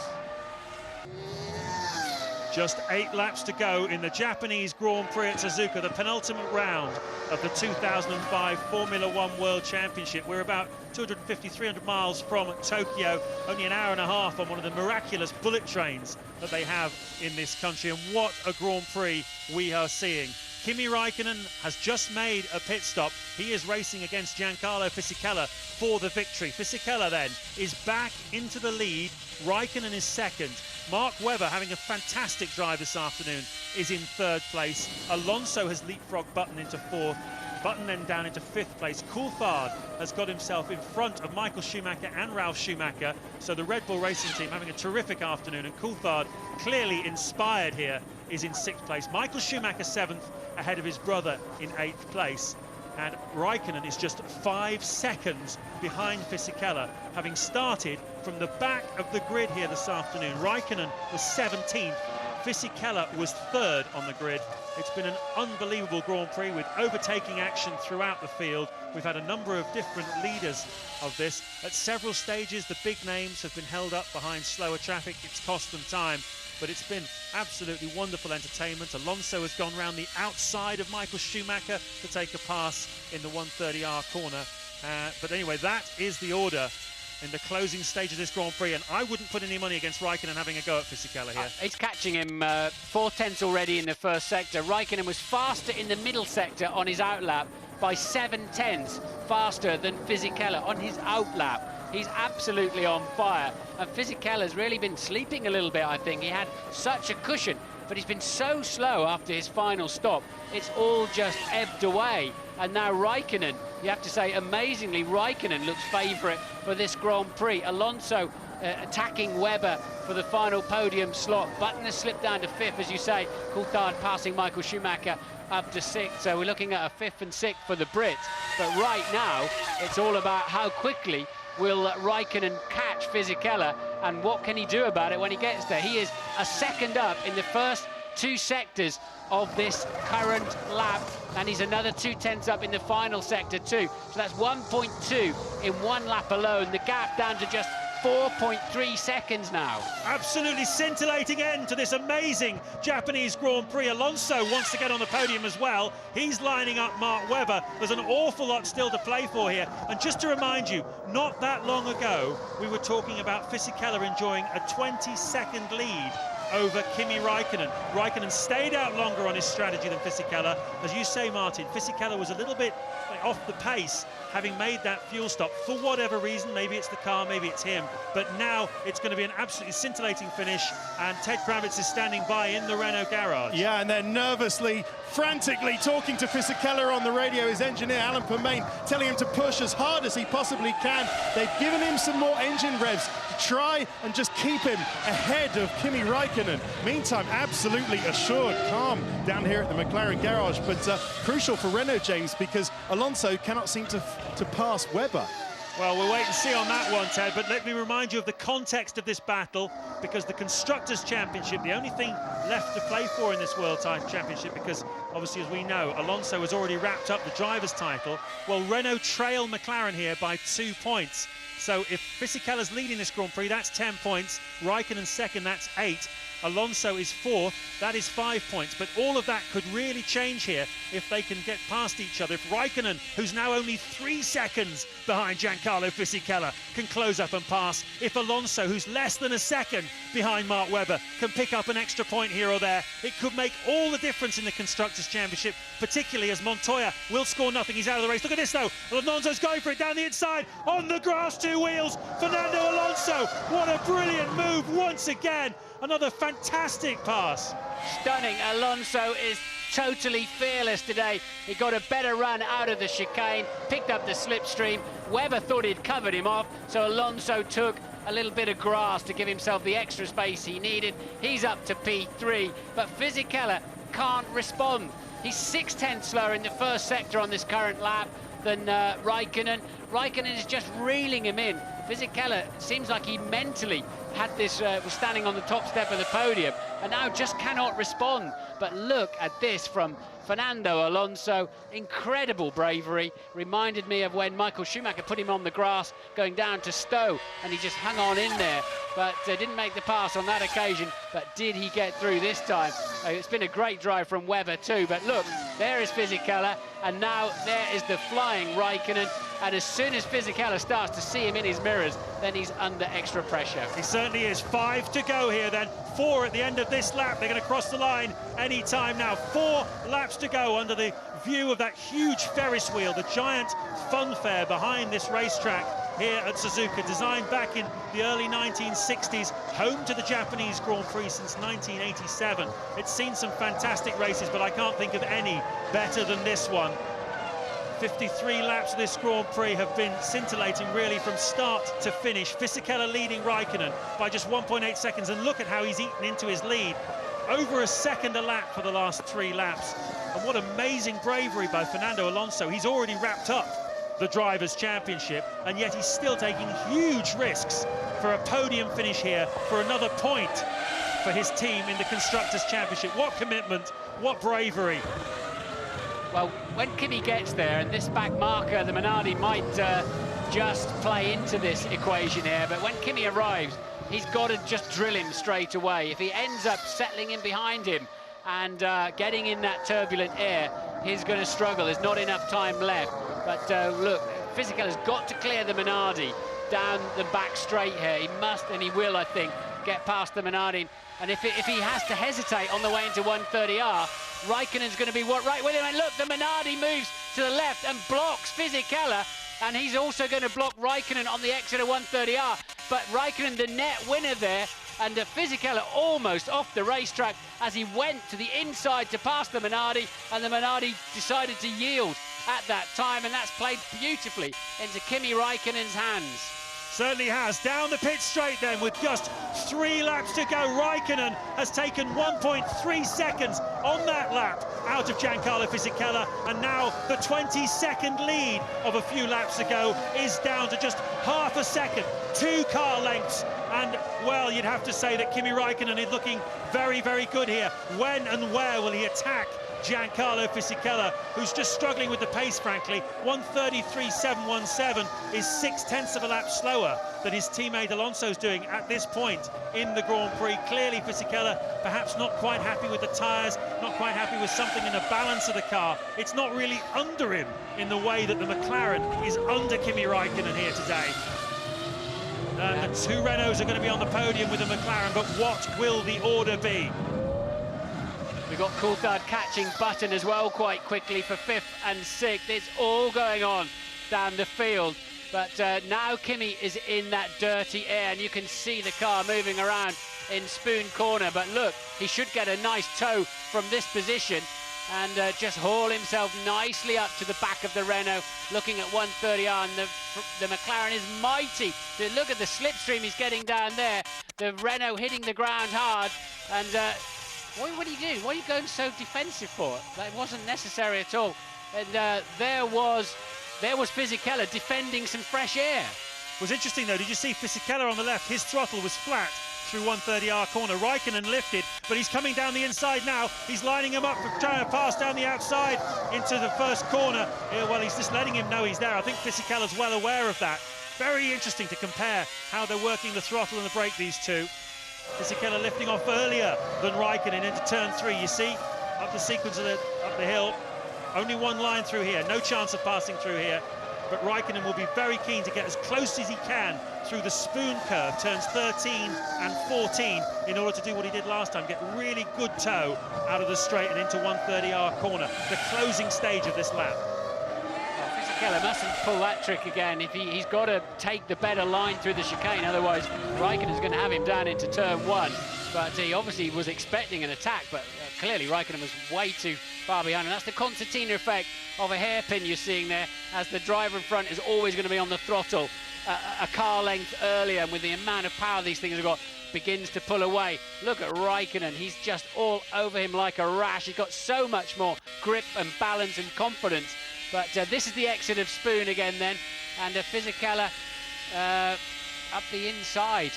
Just 8 laps to go in the Japanese Grand Prix at Suzuka, the penultimate round of the 2005 Formula One World Championship. We're about 250, 300 miles from Tokyo, only an hour and a half on one of the miraculous bullet trains that they have in this country. And what a Grand Prix we are seeing. Kimi Räikkönen has just made a pit stop. He is racing against Giancarlo Fisichella for the victory. Fisichella then is back into the lead. Räikkönen is 2nd. Mark Webber, having a fantastic drive this afternoon, is in 3rd place. Alonso has leapfrogged Button into 4th. Button then down into 5th place. Coulthard has got himself in front of Michael Schumacher and Ralf Schumacher. So the Red Bull Racing team having a terrific afternoon, and Coulthard, clearly inspired here, is in 6th place. Michael Schumacher 7th, ahead of his brother in 8th place. And Räikkönen is just 5 seconds behind Fisichella, having started from the back of the grid here this afternoon. Räikkönen was 17th, Fisichella was 3rd on the grid. It's been an unbelievable Grand Prix with overtaking action throughout the field. We've had a number of different leaders of this. At several stages, the big names have been held up behind slower traffic. It's cost them time, but it's been absolutely wonderful entertainment. Alonso has gone round the outside of Michael Schumacher to take a pass in the 130R corner. But anyway, that is the order in the closing stage of this Grand Prix, and I wouldn't put any money against Räikkönen having a go at Fisichella here. He's catching him 4/10 already in the first sector. Räikkönen was faster in the middle sector on his outlap by 7/10 faster than Fisichella on his outlap. He's absolutely on fire, and Fisichella's really been sleeping a little bit, I think. He had such a cushion, but he's been so slow after his final stop. It's all just ebbed away. And now Räikkönen, you have to say, amazingly, Räikkönen looks favourite for this Grand Prix. Alonso attacking Webber for the final podium slot. Button has slipped down to 5th, as you say. Coulthard passing Michael Schumacher. up to 6th, so we're looking at a 5th and 6th for the Brits. But right now, it's all about how quickly will Raikkonen catch Fisichella, and what can he do about it when he gets there. He is a second up in the first 2 sectors of this current lap, and he's another 2/10 up in the final sector too. So that's 1.2 in 1 lap alone. The gap down to just 4.3 seconds now. Absolutely scintillating end to this amazing Japanese Grand Prix. Alonso wants to get on the podium as well. He's lining up Mark Webber. There's an awful lot still to play for here. And just to remind you, not that long ago, we were talking about Fisichella enjoying a 20-second lead over Kimi Raikkonen. Raikkonen stayed out longer on his strategy than Fisichella. As you say, Martin, Fisichella was a little bit off the pace, having made that fuel stop for whatever reason. Maybe it's the car, maybe it's him. But now it's going to be an absolutely scintillating finish, and Ted Kravitz is standing by in the Renault garage. Yeah, and they're nervously, frantically talking to Fisichella on the radio, his engineer Alan Permain, telling him to push as hard as he possibly can. They've given him some more engine revs to try and just keep him ahead of Kimi Raikkonen. Meantime, absolutely assured calm down here at the McLaren garage, but crucial for Renault, James, because Alonso cannot seem to pass Webber. Well, we'll wait and see on that one, Ted, but let me remind you of the context of this battle, because the Constructors' Championship, the only thing left to play for in this World Championship, because obviously, as we know, Alonso has already wrapped up the driver's title. Well, Renault trail McLaren here by 2 points. So if Fisichella's leading this Grand Prix, that's 10 points. Raikkonen second, that's 8. Alonso is 4th, that is 5 points. But all of that could really change here if they can get past each other. If Raikkonen, who's now only 3 seconds behind Giancarlo Fisichella, can close up and pass. If Alonso, who's less than a second behind Mark Webber, can pick up an extra point here or there, it could make all the difference in the Constructors' Championship, particularly as Montoya will score nothing. He's out of the race. Look at this, though. Alonso's going for it down the inside, on the grass, 2 wheels. Fernando Alonso, what a brilliant move once again. Another fantastic pass. Stunning. Alonso is totally fearless today. He got a better run out of the chicane, picked up the slipstream. Webber thought he'd covered him off, so Alonso took a little bit of grass to give himself the extra space he needed. He's up to P3, but Fisichella can't respond. He's 6/10 slower in the first sector on this current lap than Raikkonen. Raikkonen is just reeling him in. Fisichella seems like he mentally had this, was standing on the top step of the podium, and now just cannot respond. But look at this from Fernando Alonso. Incredible bravery. Reminded me of when Michael Schumacher put him on the grass going down to Stowe, and he just hung on in there, but didn't make the pass on that occasion. But did he get through this time? It's been a great drive from Webber too, but look, there is Fisichella, and now there is the flying Raikkonen. And as soon as Fisichella starts to see him in his mirrors, then he's under extra pressure. He certainly is. 5 to go here then. 4 at the end of this lap. They're going to cross the line any time now. 4 laps to go under the view of that huge Ferris wheel, the giant funfair behind this racetrack here at Suzuka, designed back in the early 1960s, home to the Japanese Grand Prix since 1987. It's seen some fantastic races, but I can't think of any better than this one. 53 laps of this Grand Prix have been scintillating really from start to finish. Fisichella leading Raikkonen by just 1.8 seconds, and look at how he's eaten into his lead. Over a second a lap for the last 3 laps. And what amazing bravery by Fernando Alonso. He's already wrapped up the Drivers' Championship, and yet he's still taking huge risks for a podium finish here, for another point for his team in the Constructors' Championship. What commitment, what bravery. Well, when Kimi gets there, and this back marker, the Minardi, might just play into this equation here, but when Kimi arrives, he's got to just drill him straight away. If he ends up settling in behind him and getting in that turbulent air, he's going to struggle. There's not enough time left. But look, Fisichella's got to clear the Minardi down the back straight here. He must, and he will, I think, get past the Minardi. And if he has to hesitate on the way into 130R, Raikkonen's going to be right with him. And look, the Minardi moves to the left and blocks Fisichella, and he's also going to block Raikkonen on the exit of 130R. But Raikkonen, the net winner there, and Fisichella almost off the racetrack as he went to the inside to pass the Minardi, and the Minardi decided to yield at that time, and that's played beautifully into Kimi Raikkonen's hands. Certainly has. Down the pit straight then with just 3 laps to go. Raikkonen has taken 1.3 seconds on that lap out of Giancarlo Fisichella, and now the 22nd lead of a few laps ago is down to just half a second, 2 car lengths. And, well, you'd have to say that Kimi Raikkonen is looking very, very good here. When and where will he attack Giancarlo Fisichella, who's just struggling with the pace, frankly? 1:33.717 is 0.6 of a lap slower than his teammate Alonso's doing at this point in the Grand Prix. Clearly, Fisichella perhaps not quite happy with the tyres, not quite happy with something in the balance of the car. It's not really under him in the way that the McLaren is under Kimi Raikkonen here today. The 2 Renaults are going to be on the podium with the McLaren, but what will the order be? We've got Coulthard catching Button as well quite quickly for 5th and 6th. It's all going on down the field. But now Kimi is in that dirty air, and you can see the car moving around in Spoon Corner. But look, he should get a nice tow from this position and just haul himself nicely up to the back of the Renault, looking at 130R, and the McLaren is mighty. Look at the slipstream he's getting down there. The Renault hitting the ground hard, and what are you doing? What are you going so defensive for? That wasn't necessary at all. And there was Fisichella defending some fresh air. It was interesting, though. Did you see Fisichella on the left? His throttle was flat through 130R corner. Raikkonen lifted, but he's coming down the inside now. He's lining him up for trying to pass down the outside into the first corner. Well, he's just letting him know he's there. I think Fisichella's well aware of that. Very interesting to compare how they're working the throttle and the brake, these two. Fisichella lifting off earlier than Raikkonen into turn 3. You see, up the sequence of up the hill. Only one line through here, no chance of passing through here. But Raikkonen will be very keen to get as close as he can through the spoon curve, turns 13 and 14, in order to do what he did last time, get really good tow out of the straight and into 130R corner, the closing stage of this lap. Well, Fisichella mustn't pull that trick again. If he's got to take the better line through the chicane, otherwise Raikkonen's going to have him down into turn 1. But he obviously was expecting an attack, but clearly Raikkonen was way too far behind, and that's the concertina effect of a hairpin you're seeing there, as the driver in front is always going to be on the throttle a car length earlier, and with the amount of power these things have got, begins to pull away. Look at Raikkonen, he's just all over him like a rash. He's got so much more grip and balance and confidence. But this is the exit of Spoon again then, and Fisichella up the inside.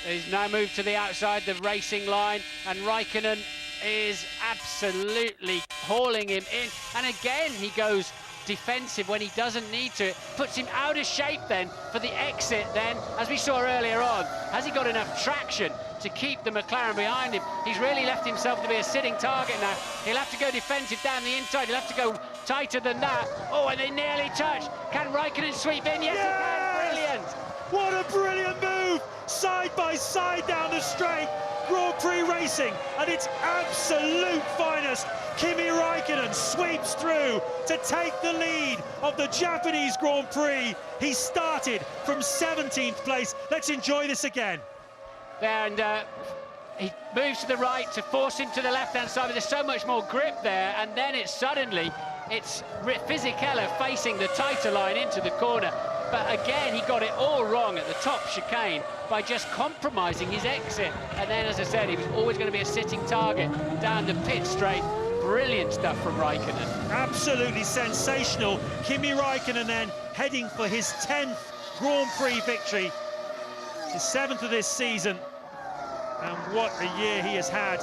He's now moved to the outside, the racing line, and Raikkonen is absolutely hauling him in. And again, he goes defensive when he doesn't need to. It puts him out of shape then for the exit then, as we saw earlier on. Has he got enough traction to keep the McLaren behind him? He's really left himself to be a sitting target now. He'll have to go defensive down the inside. He'll have to go tighter than that. Oh, and they nearly touched. Can Raikkonen sweep in? Yes, he can. Brilliant. What a brilliant move! Side by side down the straight. Grand Prix racing at its absolute finest. Kimi Raikkonen sweeps through to take the lead of the Japanese Grand Prix. He started from 17th place. Let's enjoy this again. There, and he moves to the right to force him to the left-hand side, but there's so much more grip there, and then it's Fisichella facing the tighter line into the corner. But again, he got it all wrong at the top chicane by just compromising his exit. And then, as I said, he was always going to be a sitting target down the pit straight. Brilliant stuff from Raikkonen. Absolutely sensational. Kimi Raikkonen then heading for his 10th Grand Prix victory. His 7th of this season. And what a year he has had.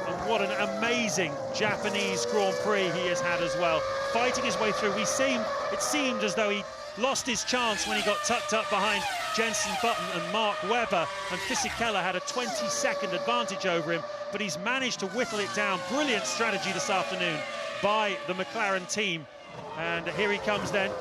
And what an amazing Japanese Grand Prix he has had as well. Fighting his way through. It seemed as though he lost his chance when he got tucked up behind Jenson Button and Mark Webber, and Fisichella had a 20-second advantage over him, but he's managed to whittle it down. Brilliant strategy this afternoon by the McLaren team. And here he comes then.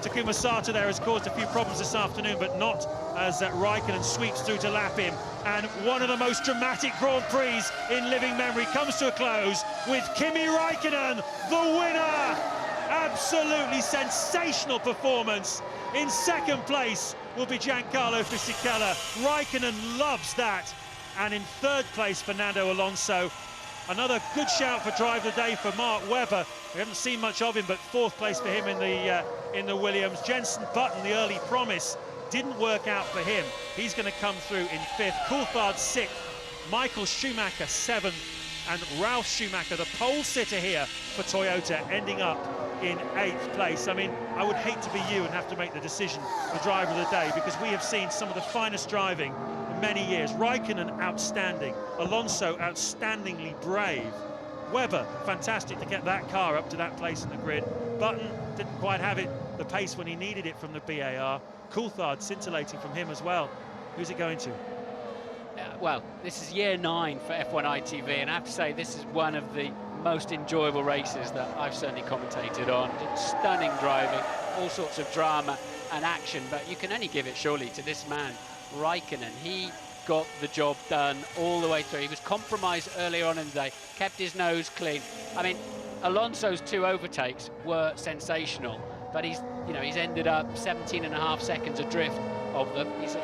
Takuma Sato there has caused a few problems this afternoon, but not as Raikkonen sweeps through to lap him. And one of the most dramatic Grand Prix in living memory comes to a close with Kimi Raikkonen, the winner! Absolutely sensational performance. In second place will be Giancarlo Fisichella. Raikkonen loves that. And in third place, Fernando Alonso. Another good shout for driver of the day for Mark Webber. We haven't seen much of him, but fourth place for him in the Williams. Jenson Button, the early promise, didn't work out for him. He's going to come through in fifth. Coulthard sixth. Michael Schumacher seventh. and Ralf Schumacher, the pole sitter here for Toyota, ending up in 8th place. I mean, I would hate to be you and have to make the decision for driver of the day, because we have seen some of the finest driving in many years. Raikkonen, outstanding. Alonso, outstandingly brave. Webber, fantastic to get that car up to that place in the grid. Button didn't quite have it, the pace when he needed it from the BAR. Coulthard scintillating from him as well. Who's it going to? Well, this is year 9 for F1 ITV, and I have to say this is one of the most enjoyable races that I've certainly commentated on. Stunning driving, all sorts of drama and action, but you can only give it surely to this man, Raikkonen. He got the job done all the way through. He was compromised earlier on in the day, kept his nose clean. I mean, Alonso's 2 overtakes were sensational, but he's ended up 17.5 seconds adrift of them. He's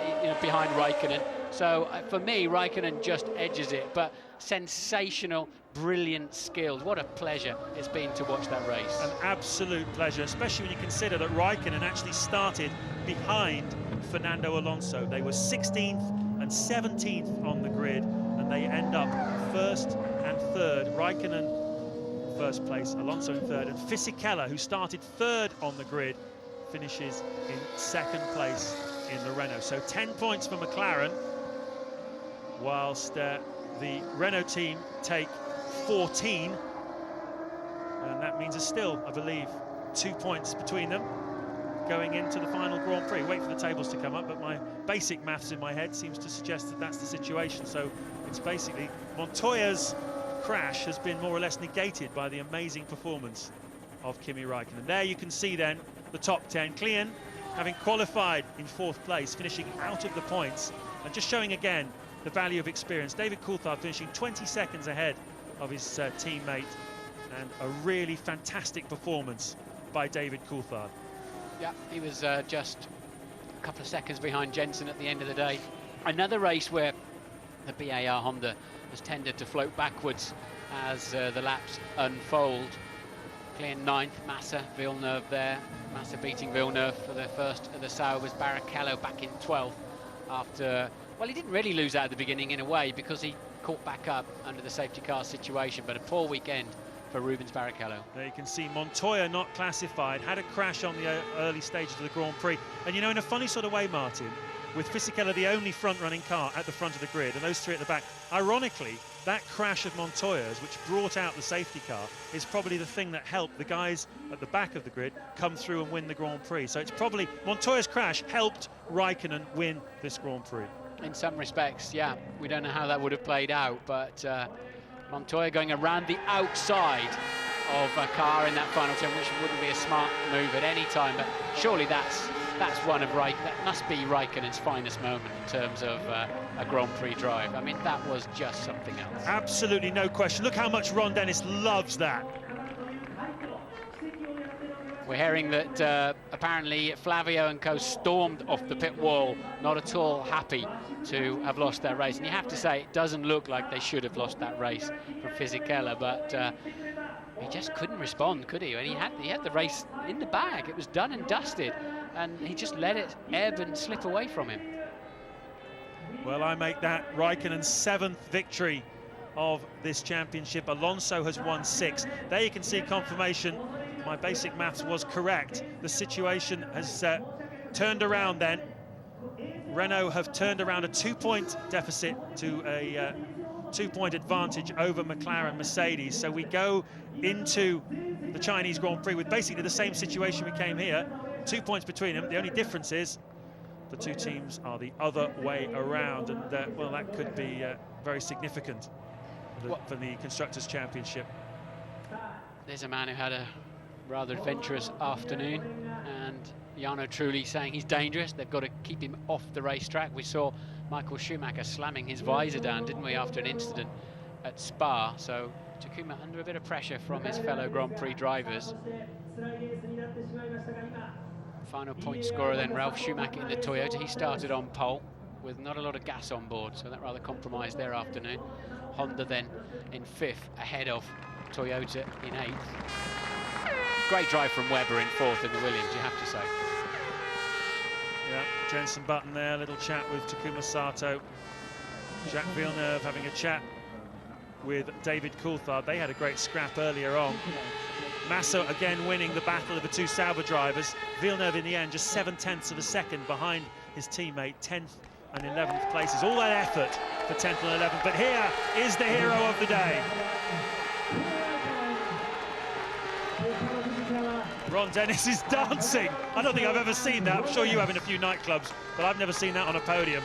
behind Raikkonen. So for me, Raikkonen just edges it, but sensational, brilliant skills. What a pleasure it's been to watch that race. An absolute pleasure, especially when you consider that Raikkonen actually started behind Fernando Alonso. They were 16th and 17th on the grid, and they end up 1st and 3rd. Raikkonen first place, Alonso in 3rd, and Fisichella, who started 3rd on the grid, finishes in 2nd place in the Renault. So 10 points for McLaren, whilst the Renault team take 14, and that means there's still, I believe, 2 points between them going into the final Grand Prix. Wait for the tables to come up, but my basic maths in my head seems to suggest that that's the situation. So it's basically Montoya's crash has been more or less negated by the amazing performance of Kimi Raikkonen. There you can see then the top 10. Klien, having qualified in 4th place, finishing out of the points, and just showing again the value of experience. David Coulthard finishing 20 seconds ahead of his teammate, and a really fantastic performance by David Coulthard. Yeah, he was just a couple of seconds behind Jensen at the end of the day. Another race where the BAR Honda has tended to float backwards as the laps unfold. Klien 9th, Massa, Villeneuve there. Massa beating Villeneuve for the first of the Saubers. Barrichello back in 12th after, well, he didn't really lose out at the beginning in a way because he caught back up under the safety car situation, but a poor weekend for Rubens Barrichello. There you can see Montoya not classified, had a crash on the early stages of the Grand Prix. And you know, in a funny sort of way, Martin, with Fisichella the only front-running car at the front of the grid and those 3 at the back, ironically, that crash of Montoya's, which brought out the safety car, is probably the thing that helped the guys at the back of the grid come through and win the Grand Prix. So it's probably Montoya's crash helped Raikkonen win this Grand Prix. In some respects, yeah. We don't know how that would have played out, but Montoya going around the outside of a car in that final turn, which wouldn't be a smart move at any time, but surely that's one of that must be Raikkonen's finest moment in terms of a Grand Prix drive. I mean, that was just something else. Absolutely, no question. Look how much Ron Dennis loves that. We're hearing that apparently Flavio and co stormed off the pit wall, not at all happy to have lost that race. And you have to say, it doesn't look like they should have lost that race from Fisichella, but he just couldn't respond, could he? And he had the race in the bag. It was done and dusted, and he just let it ebb and slip away from him. Well, I make that Raikkonen's 7th victory of this championship. Alonso has won 6. There you can see confirmation. My basic maths was correct. The situation has turned around then. Renault have turned around a 2-point deficit to a 2-point advantage over McLaren Mercedes. So we go into the Chinese Grand Prix with basically the same situation we came here. 2 points between them. The only difference is the 2 teams are the other way around, and well, that could be very significant for the Constructors' Championship. There's a man who had a rather adventurous afternoon, and Jarno Trulli saying he's dangerous. They've got to keep him off the racetrack. We saw Michael Schumacher slamming his visor down, didn't we, after an incident at Spa? So Takuma under a bit of pressure from his fellow Grand Prix drivers. Final point scorer then, Ralf Schumacher in the Toyota. He started on pole with not a lot of gas on board, so that rather compromised their afternoon. Honda then in 5th, ahead of Toyota in 8th. Great drive from Webber in 4th in the Williams, you have to say. Yeah, Jenson Button there, little chat with Takuma Sato. Jacques Villeneuve having a chat with David Coulthard. They had a great scrap earlier on. Masso again winning the battle of the two Sauber drivers. Villeneuve in the end just 0.7 of a second behind his teammate, 10th and 11th places. All that effort for 10th and 11th, but here is the hero of the day. Ron Dennis is dancing. I don't think I've ever seen that. I'm sure you have in a few nightclubs, but I've never seen that on a podium.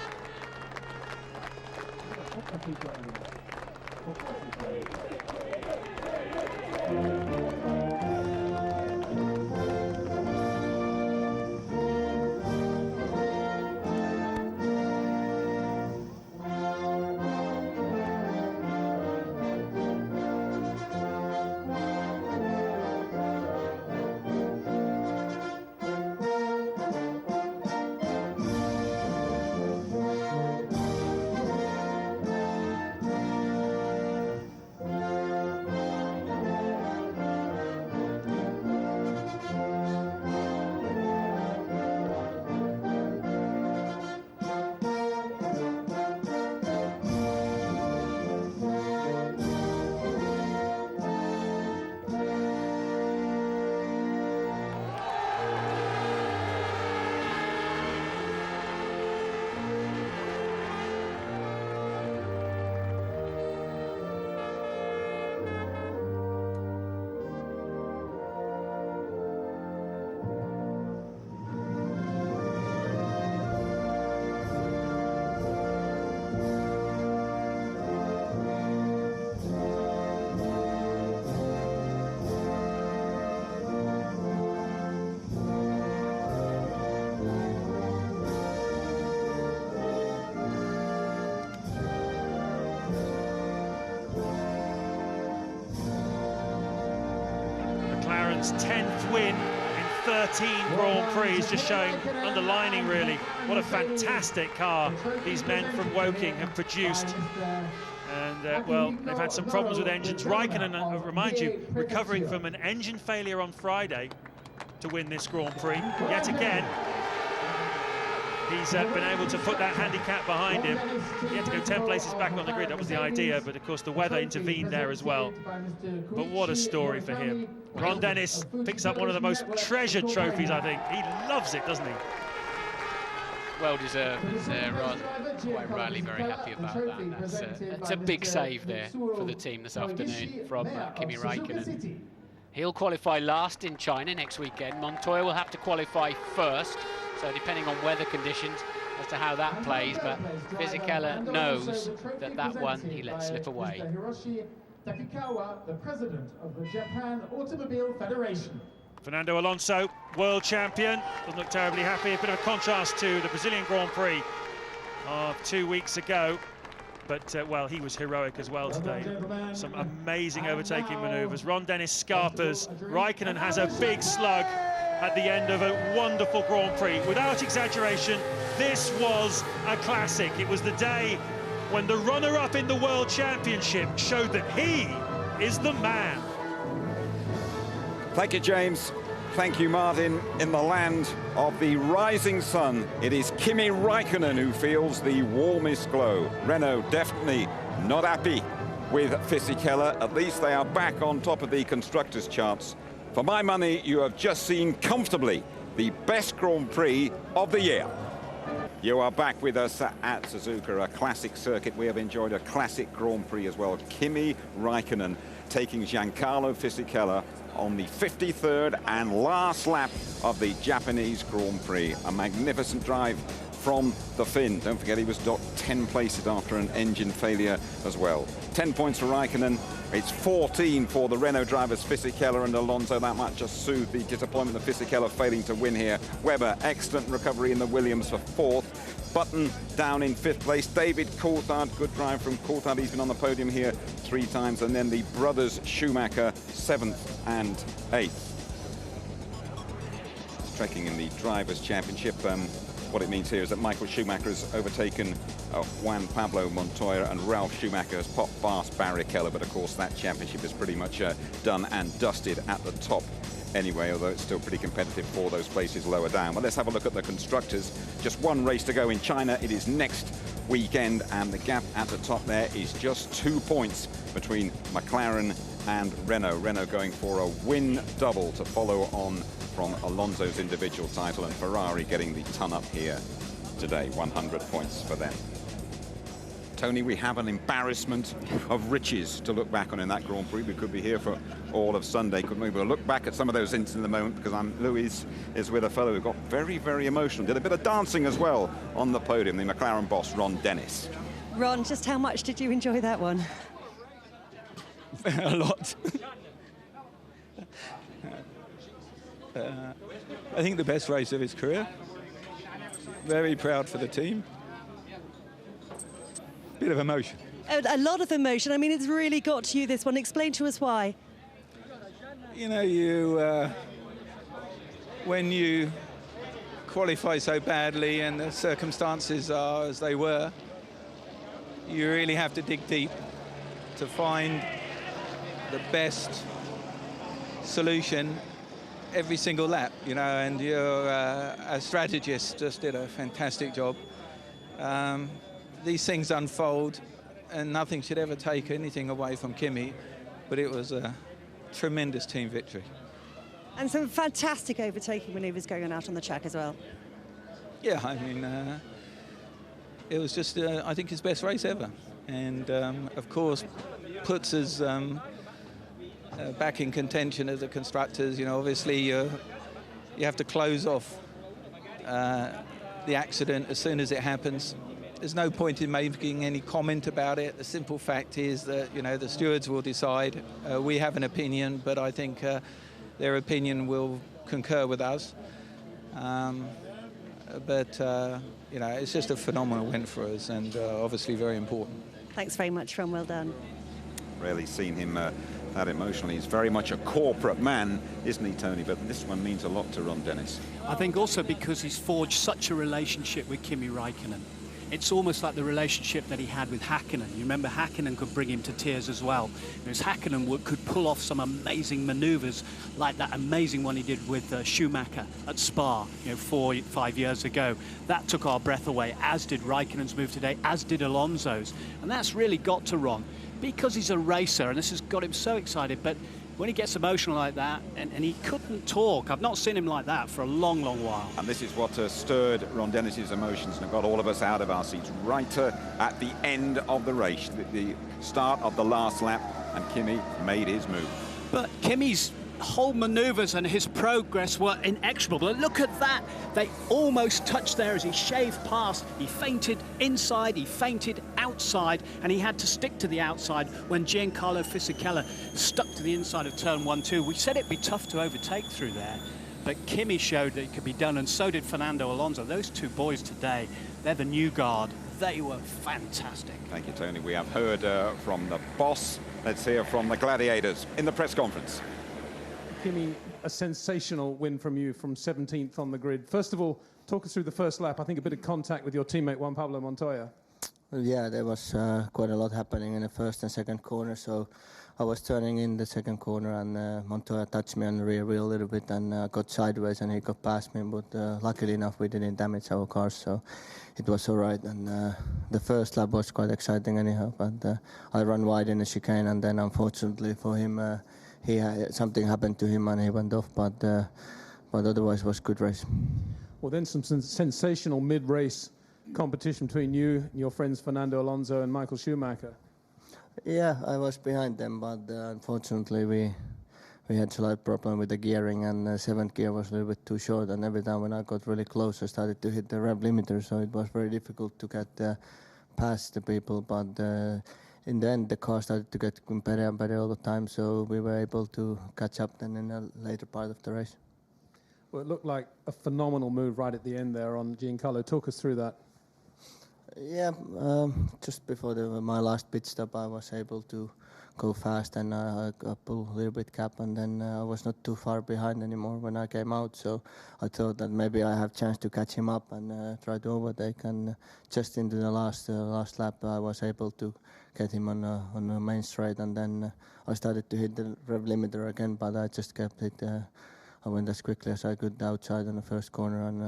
McLaren's 10th win in 13 Grand Prix, just showing, underlining really, what a fantastic car these men from Woking have produced. And, well, they've had some problems with engines. Raikkonen, I remind you, recovering from an engine failure on Friday to win this Grand Prix. Yet again, he's been able to put that handicap behind him. He had to go 10 places back on the grid, that was the idea, but of course the weather intervened there as well. But what a story for him. Ron Dennis picks up one of the most treasured trophies, I think. He loves it, doesn't he? Well deserved, Ron. Quite rightly very happy about that. That's a big save there for the team this afternoon from Kimi Raikkonen. He'll qualify last in China next weekend. Montoya will have to qualify first, so depending on weather conditions as to how that plays, but Fisichella knows that that one he let slip away. Takikawa, the president of the Japan Automobile Federation. Fernando Alonso, world champion, doesn't look terribly happy. A bit of a contrast to the Brazilian Grand Prix of 2 weeks ago. But, well, he was heroic as well today. Some amazing overtaking manoeuvres. Ron Dennis scarpers. Raikkonen has a big slug at the end of a wonderful Grand Prix. Without exaggeration, this was a classic. It was the day when the runner-up in the World Championship showed that he is the man. Thank you, James. Thank you, Martin. In the land of the rising sun, it is Kimi Raikkonen who feels the warmest glow. Renault definitely not happy with Fisichella. At least they are back on top of the constructors' charts. For my money, you have just seen comfortably the best Grand Prix of the year. You are back with us at Suzuka, a classic circuit. We have enjoyed a classic Grand Prix as well. Kimi Raikkonen taking Giancarlo Fisichella on the 53rd and last lap of the Japanese Grand Prix. A magnificent drive from the Finn. Don't forget he was docked 10 places after an engine failure as well. 10 points for Raikkonen. It's 14 for the Renault drivers Fisichella and Alonso. That might just soothe the disappointment of Fisichella failing to win here. Webber, excellent recovery in the Williams for 4th. Button down in 5th place. David Coulthard, good drive from Coulthard. He's been on the podium here 3 times. And then the brothers Schumacher, 7th and 8th. Trekking in the Drivers' Championship. What it means here is that Michael Schumacher has overtaken Juan Pablo Montoya, and Ralf Schumacher has popped past Barrichello. But of course that championship is pretty much done and dusted at the top anyway, although it's still pretty competitive for those places lower down. But let's have a look at the constructors. Just one race to go in China. It is next weekend, and the gap at the top there is just 2 points between McLaren and Renault. Renault going for a win double to follow on from Alonso's individual title, and Ferrari getting the ton up here today, 100 points for them. Tony, we have an embarrassment of riches to look back on in that Grand Prix. We could be here for all of Sunday, couldn't we? We'll look back at some of those incidents in a moment, because Louis is with a fellow who got very, very emotional. Did a bit of dancing as well on the podium, the McLaren boss, Ron Dennis. Ron, just how much did you enjoy that one? A lot. I think the best race of his career. Very proud for the team. Bit of emotion. A lot of emotion. I mean, it's really got to you, this one. Explain to us why. You know, when you qualify so badly and the circumstances are as they were, you really have to dig deep to find the best solution every single lap, you know, and your as strategist just did a fantastic job. These things unfold, and nothing should ever take anything away from Kimi, but it was a tremendous team victory. And some fantastic overtaking manoeuvres going on out on the track as well. Yeah, I mean, it was just, I think, his best race ever. And, of course, puts us back in contention as the constructors. You know, obviously, you have to close off the accident as soon as it happens. There's no point in making any comment about it. The simple fact is that, you know, the stewards will decide. We have an opinion, but I think their opinion will concur with us. But you know, it's just a phenomenal win for us, and obviously very important. Thanks very much, Ron. Well done. Rarely seen him that emotional. He's very much a corporate man, isn't he, Tony? But this one means a lot to Ron Dennis. I think also because he's forged such a relationship with Kimi Räikkönen. It's almost like the relationship that he had with Häkkinen. You remember Häkkinen could bring him to tears as well. Because Häkkinen could pull off some amazing manoeuvres, like that amazing one he did with Schumacher at Spa, you know, 4-5 years ago. That took our breath away, as did Räikkönen's move today, as did Alonso's. And that's really got to Ron, because he's a racer, and this has got him so excited. But when he gets emotional like that, and he couldn't talk. I've not seen him like that for a long, long while. And this is what stirred Ron Dennis's emotions and got all of us out of our seats right at the end of the race, the start of the last lap, and Kimi made his move. But Kimi's whole manoeuvres and his progress were inexorable. Look at that. They almost touched there as he shaved past. He feinted inside, he feinted outside, and he had to stick to the outside when Giancarlo Fisichella stuck to the inside of turn 1-2. We said it'd be tough to overtake through there, but Kimi showed that it could be done, and so did Fernando Alonso. Those two boys today, they're the new guard. They were fantastic. Thank you, Tony. We have heard from the boss. Let's hear from the gladiators in the press conference. Kimi, a sensational win from you from 17th on the grid. First of all, talk us through the first lap. I think a bit of contact with your teammate Juan Pablo Montoya. Well, yeah, there was quite a lot happening in the first and second corner. So I was turning in the second corner, and Montoya touched me on the rear wheel a little bit and got sideways, and he got past me. But luckily enough, we didn't damage our cars, so it was all right. And the first lap was quite exciting anyhow. But I ran wide in the chicane, and then unfortunately for him, something happened to him and he went off, but otherwise it was a good race. Well, then some sensational mid-race competition between you and your friends Fernando Alonso and Michael Schumacher. Yeah, I was behind them, but unfortunately we had a slight problem with the gearing, and the seventh gear was a little bit too short, and every time when I got really close I started to hit the rev limiter, so it was very difficult to get past the people, but in the end, the car started to get better and better all the time, so we were able to catch up then in the later part of the race. Well, it looked like a phenomenal move right at the end there on Giancarlo. Talk us through that. Yeah, just before my last pit stop, I was able to go fast, and I pulled a little bit cap, and then I was not too far behind anymore when I came out, so I thought that maybe I have a chance to catch him up and try to overtake, and just into the last lap I was able to get him on the main straight, and then I started to hit the rev limiter again, but I just kept it. I went as quickly as I could outside in the first corner, and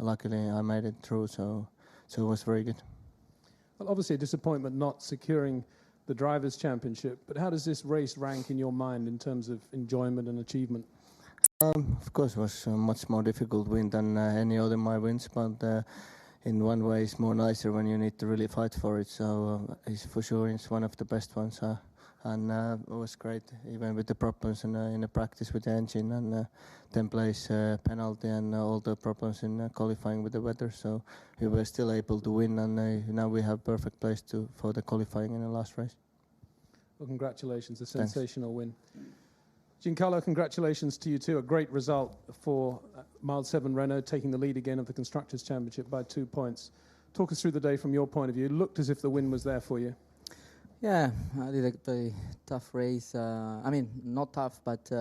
luckily I made it through, so it was very good. Well, obviously a disappointment not securing the Drivers' Championship, but how does this race rank in your mind in terms of enjoyment and achievement? Of course, it was a much more difficult win than any other my wins, but in one way it's more nicer when you need to really fight for it. So it's for sure it's one of the best ones, and it was great, even with the problems in the practice with the engine and 10 place penalty and all the problems in qualifying with the weather. So we were still able to win, and now we have perfect place for the qualifying in the last race. Well, congratulations, a sensational win. Giancarlo, congratulations to you too. A great result for Mile 7 Renault, taking the lead again of the Constructors' Championship by 2 points. Talk us through the day from your point of view. It looked as if the win was there for you. Yeah, I did a very tough race. I mean, not tough, but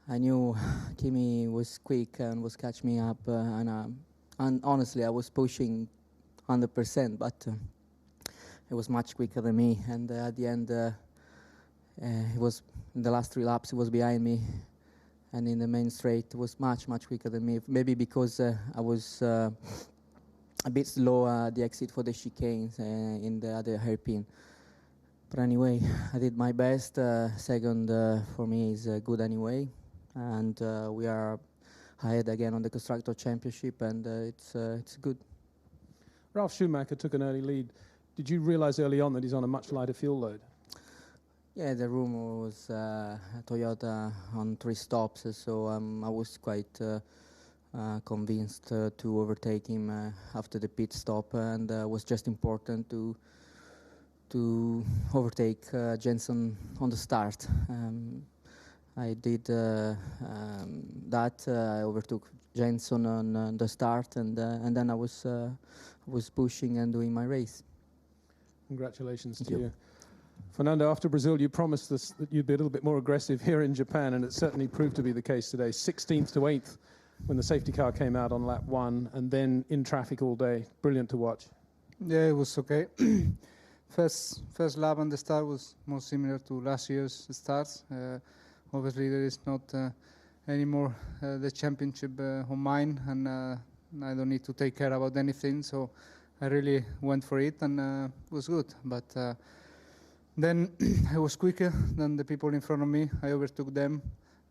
I knew Kimi was quick and was catching me up. And honestly, I was pushing 100%, but it was much quicker than me. And at the end, it was in the last 3 laps, it was behind me. And in the main straight, it was much, much quicker than me. Maybe because I was a bit slow at the exit for the chicanes in the other hairpin. But anyway, I did my best. Second for me is good anyway. And we are ahead again on the Constructor Championship, and it's good. Ralf Schumacher took an early lead. Did you realize early on that he's on a much lighter fuel load? Yeah, the rumor was Toyota on 3 stops, so I was quite convinced to overtake him after the pit stop, and it was just important to overtake Jenson on the start. I did that. I overtook Jenson on the start, and then I was pushing and doing my race. Congratulations to you. Fernando, after Brazil, you promised us that you'd be a little bit more aggressive here in Japan, and it certainly proved to be the case today. 16th to 8th when the safety car came out on lap 1, and then in traffic all day. Brilliant to watch. Yeah, it was okay. First lap on the start was more similar to last year's starts. Obviously, there is not anymore the championship on mine, and I don't need to take care about anything. So I really went for it, and it was good. But then I was quicker than the people in front of me. I overtook them,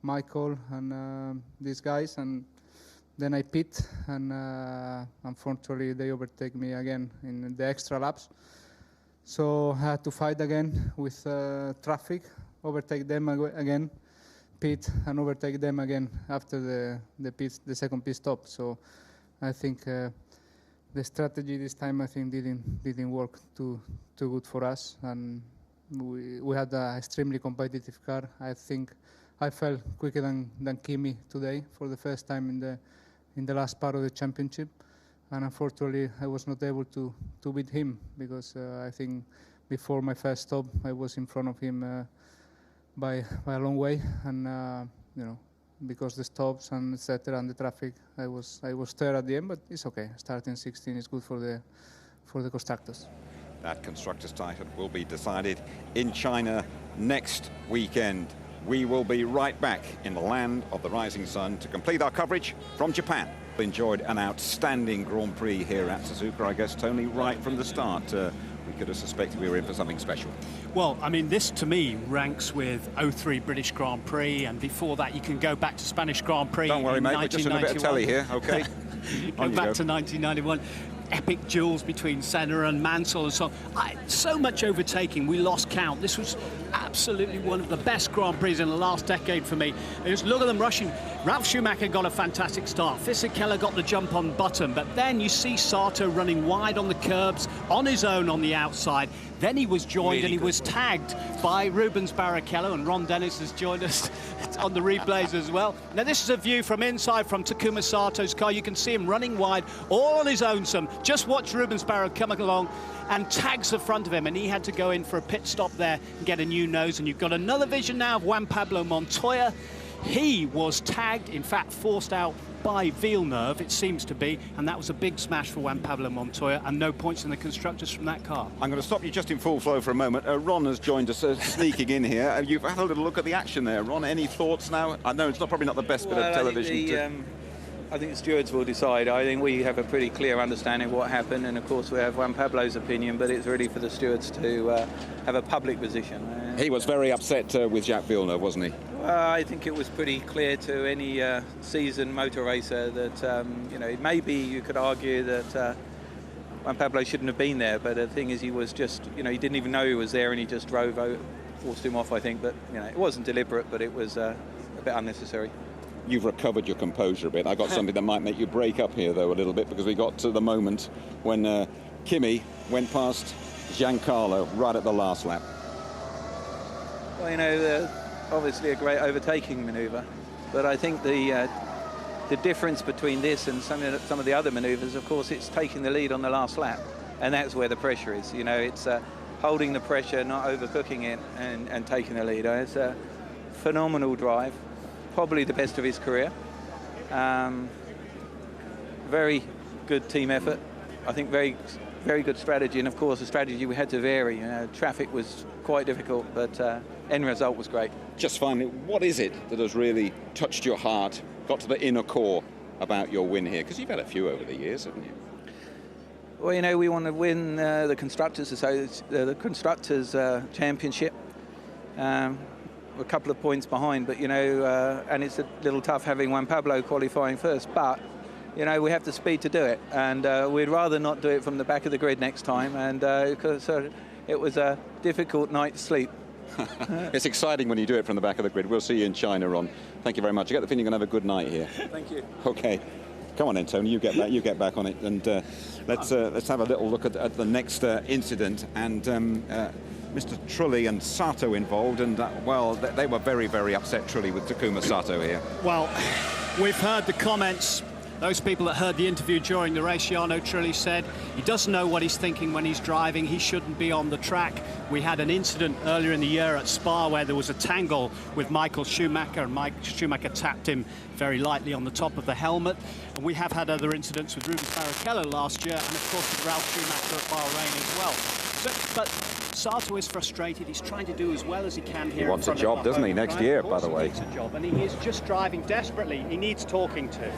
Michael and these guys, and then I pit, and unfortunately they overtake me again in the extra laps. So I had to fight again with traffic, overtake them again, pit, and overtake them again after the second pit stop. So I think the strategy this time, I think, didn't work too good for us, and we had an extremely competitive car. I think I felt quicker than Kimi today for the first time in the last part of the championship, and unfortunately I was not able to beat him, because I think before my first stop I was in front of him by a long way, and you know, because the stops and etc. and the traffic, I was third at the end, but it's okay. Starting 16 is good for the constructors. That constructors' title will be decided in China next weekend. We will be right back in the land of the rising sun to complete our coverage from Japan. Enjoyed an outstanding Grand Prix here at Suzuka, I guess, Tony, right from the start. We could have suspected we were in for something special. Well, I mean, this to me ranks with 03 British Grand Prix, and before that you can go back to Spanish Grand Prix. Don't worry, mate, we're just in a bit of telly here, okay? Go back to 1991. Epic duels between Senna and Mansell and so on. So much overtaking, we lost count. This was absolutely one of the best Grand Prix in the last decade for me. Just look at them rushing. Ralf Schumacher got a fantastic start. Fisichella got the jump on Button, but then you see Sato running wide on the curbs on his own on the outside. Then he was joined really and he was tagged by Rubens Barrichello, and Ron Dennis has joined us on the replays as well. Now this is a view from inside from Takuma Sato's car. You can see him running wide all on his own. Just watch Rubens Barrichello coming along and tags the front of him, and he had to go in for a pit stop there and get a new nose. And you've got another vision now of Juan Pablo Montoya. He was tagged, in fact forced out by Villeneuve, it seems to be, and that was a big smash for Juan Pablo Montoya, and no points in the constructors from that car. I'm going to stop you just in full flow for a moment. Ron has joined us, sneaking in here. You've had a little look at the action there. Ron, any thoughts now? I know it's probably not the best bit of television. I think the stewards will decide. I think we have a pretty clear understanding of what happened, and of course we have Juan Pablo's opinion, but it's really for the stewards to have a public position. He was very upset with Jacques Villeneuve, wasn't he? Well, I think it was pretty clear to any seasoned motor racer that, you know, maybe you could argue that Juan Pablo shouldn't have been there, but the thing is he was just, you know, he didn't even know he was there and he just drove out, forced him off, I think. But, you know, it wasn't deliberate, but it was a bit unnecessary. You've recovered your composure a bit. I got something that might make you break up here, though, a little bit, because we got to the moment when Kimi went past Giancarlo right at the last lap. Well, you know, obviously a great overtaking manoeuvre, but I think the difference between this and some of the other manoeuvres, of course, it's taking the lead on the last lap, and that's where the pressure is. You know, it's holding the pressure, not overcooking it, and taking the lead. It's a phenomenal drive. Probably the best of his career. Very good team effort. I think very, very good strategy. And of course, the strategy we had to vary. You know, traffic was quite difficult, but end result was great. Just finally, what is it that has really touched your heart, got to the inner core about your win here? Because you've had a few over the years, haven't you? Well, you know, we want to win the Constructors Championship. A couple of points behind, but you know, and it's a little tough having Juan Pablo qualifying first, but you know, we have the speed to do it, and we'd rather not do it from the back of the grid next time, and because it was a difficult night's sleep. It's exciting when you do it from the back of the grid. We'll see you in China, Ron. Thank you very much. I get the feeling you're going to have a good night here. Thank you. Okay. Come on then, Tony, you get back on it, and let's have a little look at the next incident, and Mr. Trulli and Sato involved, and well, they were very, very upset, Trulli, with Takuma Sato here. Well, we've heard the comments. Those people that heard the interview during the race, Jarno Trulli said he doesn't know what he's thinking when he's driving. He shouldn't be on the track. We had an incident earlier in the year at Spa where there was a tangle with Michael Schumacher, and Michael Schumacher tapped him very lightly on the top of the helmet. And we have had other incidents with Rubens Barrichello last year, and of course with Ralf Schumacher at Bahrain as well. But Sato is frustrated. He's trying to do as well as he can here. He wants a job, doesn't he, next year, by the way? He needs a job, and he is just driving desperately. He needs talking to.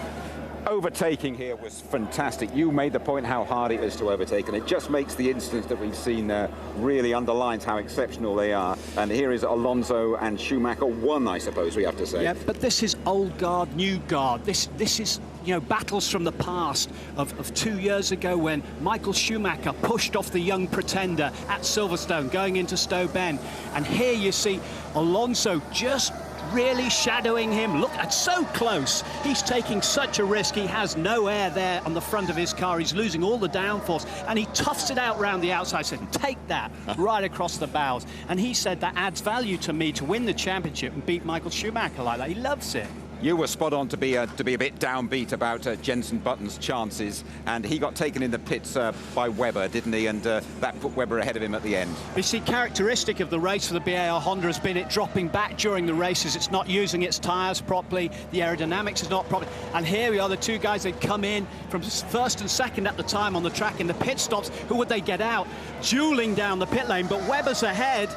Overtaking here was fantastic. You made the point how hard it is to overtake, and it just makes the incidents that we've seen really underlines how exceptional they are. And here is Alonso and Schumacher won, I suppose we have to say. Yeah, but this is old guard, new guard. This is, you know, battles from the past of 2 years ago when Michael Schumacher pushed off the young pretender at Silverstone going into Stowe Bend. And here you see Alonso just really shadowing him. Look, it's so close. He's taking such a risk. He has no air there on the front of his car. He's losing all the downforce, and he toughs it out round the outside. Said, take that right across the bows. And he said that adds value to me to win the championship and beat Michael Schumacher like that. He loves it. You were spot on to be a bit downbeat about Jenson Button's chances, and he got taken in the pits by Webber, didn't he? And that put Webber ahead of him at the end. You see, characteristic of the race for the BAR Honda has been it dropping back during the races. It's not using its tyres properly. The aerodynamics is not proper. And here we are, the two guys that come in from first and second at the time on the track in the pit stops. Who would they get out? Dueling down the pit lane, but Webber's ahead.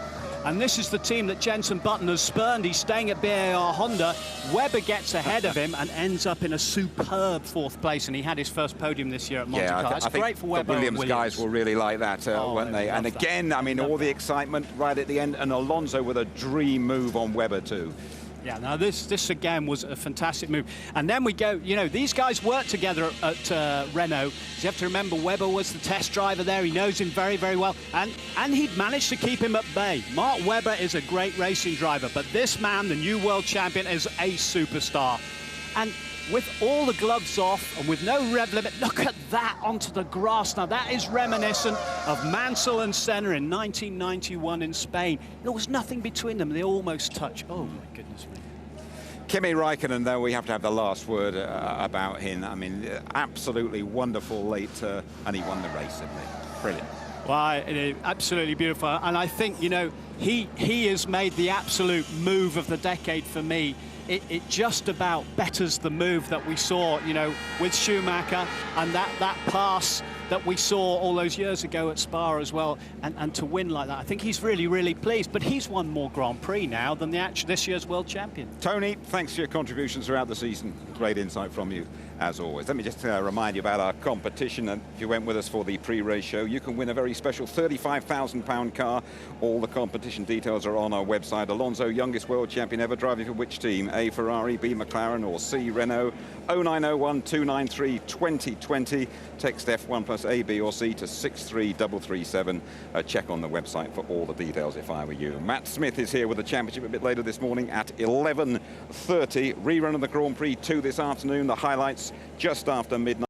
And this is the team that Jenson Button has spurned. He's staying at BAR Honda. Webber gets ahead of him and ends up in a superb fourth place. And he had his first podium this year at Monte Carlo. That's great for Webber. The Williams guys will really like that, won't they? And again, I mean, all the excitement right at the end. And Alonso with a dream move on Webber too. Yeah, now this again was a fantastic move. And then we go, you know, these guys worked together at Renault. You have to remember Webber was the test driver there. He knows him very, very well. And he'd managed to keep him at bay. Mark Webber is a great racing driver, but this man, the new world champion, is a superstar. And with all the gloves off and with no rev limit, look at that onto the grass. Now, that is reminiscent of Mansell and Senna in 1991 in Spain. There was nothing between them. They almost touched. Oh, my goodness me. Kimi Raikkonen, though, we have to have the last word about him. I mean, absolutely wonderful late, and he won the race, didn't he? Brilliant. Well, absolutely beautiful. And I think, you know, he has made the absolute move of the decade for me. It just about betters the move that we saw, you know, with Schumacher, and that pass that we saw all those years ago at Spa as well, and to win like that. I think he's really, really pleased, but he's won more Grand Prix now than this year's world champion. Tony, thanks for your contributions throughout the season. Great insight from you, as always. Let me just remind you about our competition. And if you went with us for the pre-race show, you can win a very special £35,000 car. All the competition details are on our website. Alonso, youngest world champion ever, driving for which team? A, Ferrari, B, McLaren, or C, Renault? 0901 293 2020. Text F1 plus A, B, or C to 63337. Check on the website for all the details if I were you. Matt Smith is here with the championship a bit later this morning at 11:30. Rerun of the Grand Prix 2 this afternoon. The highlights just after midnight.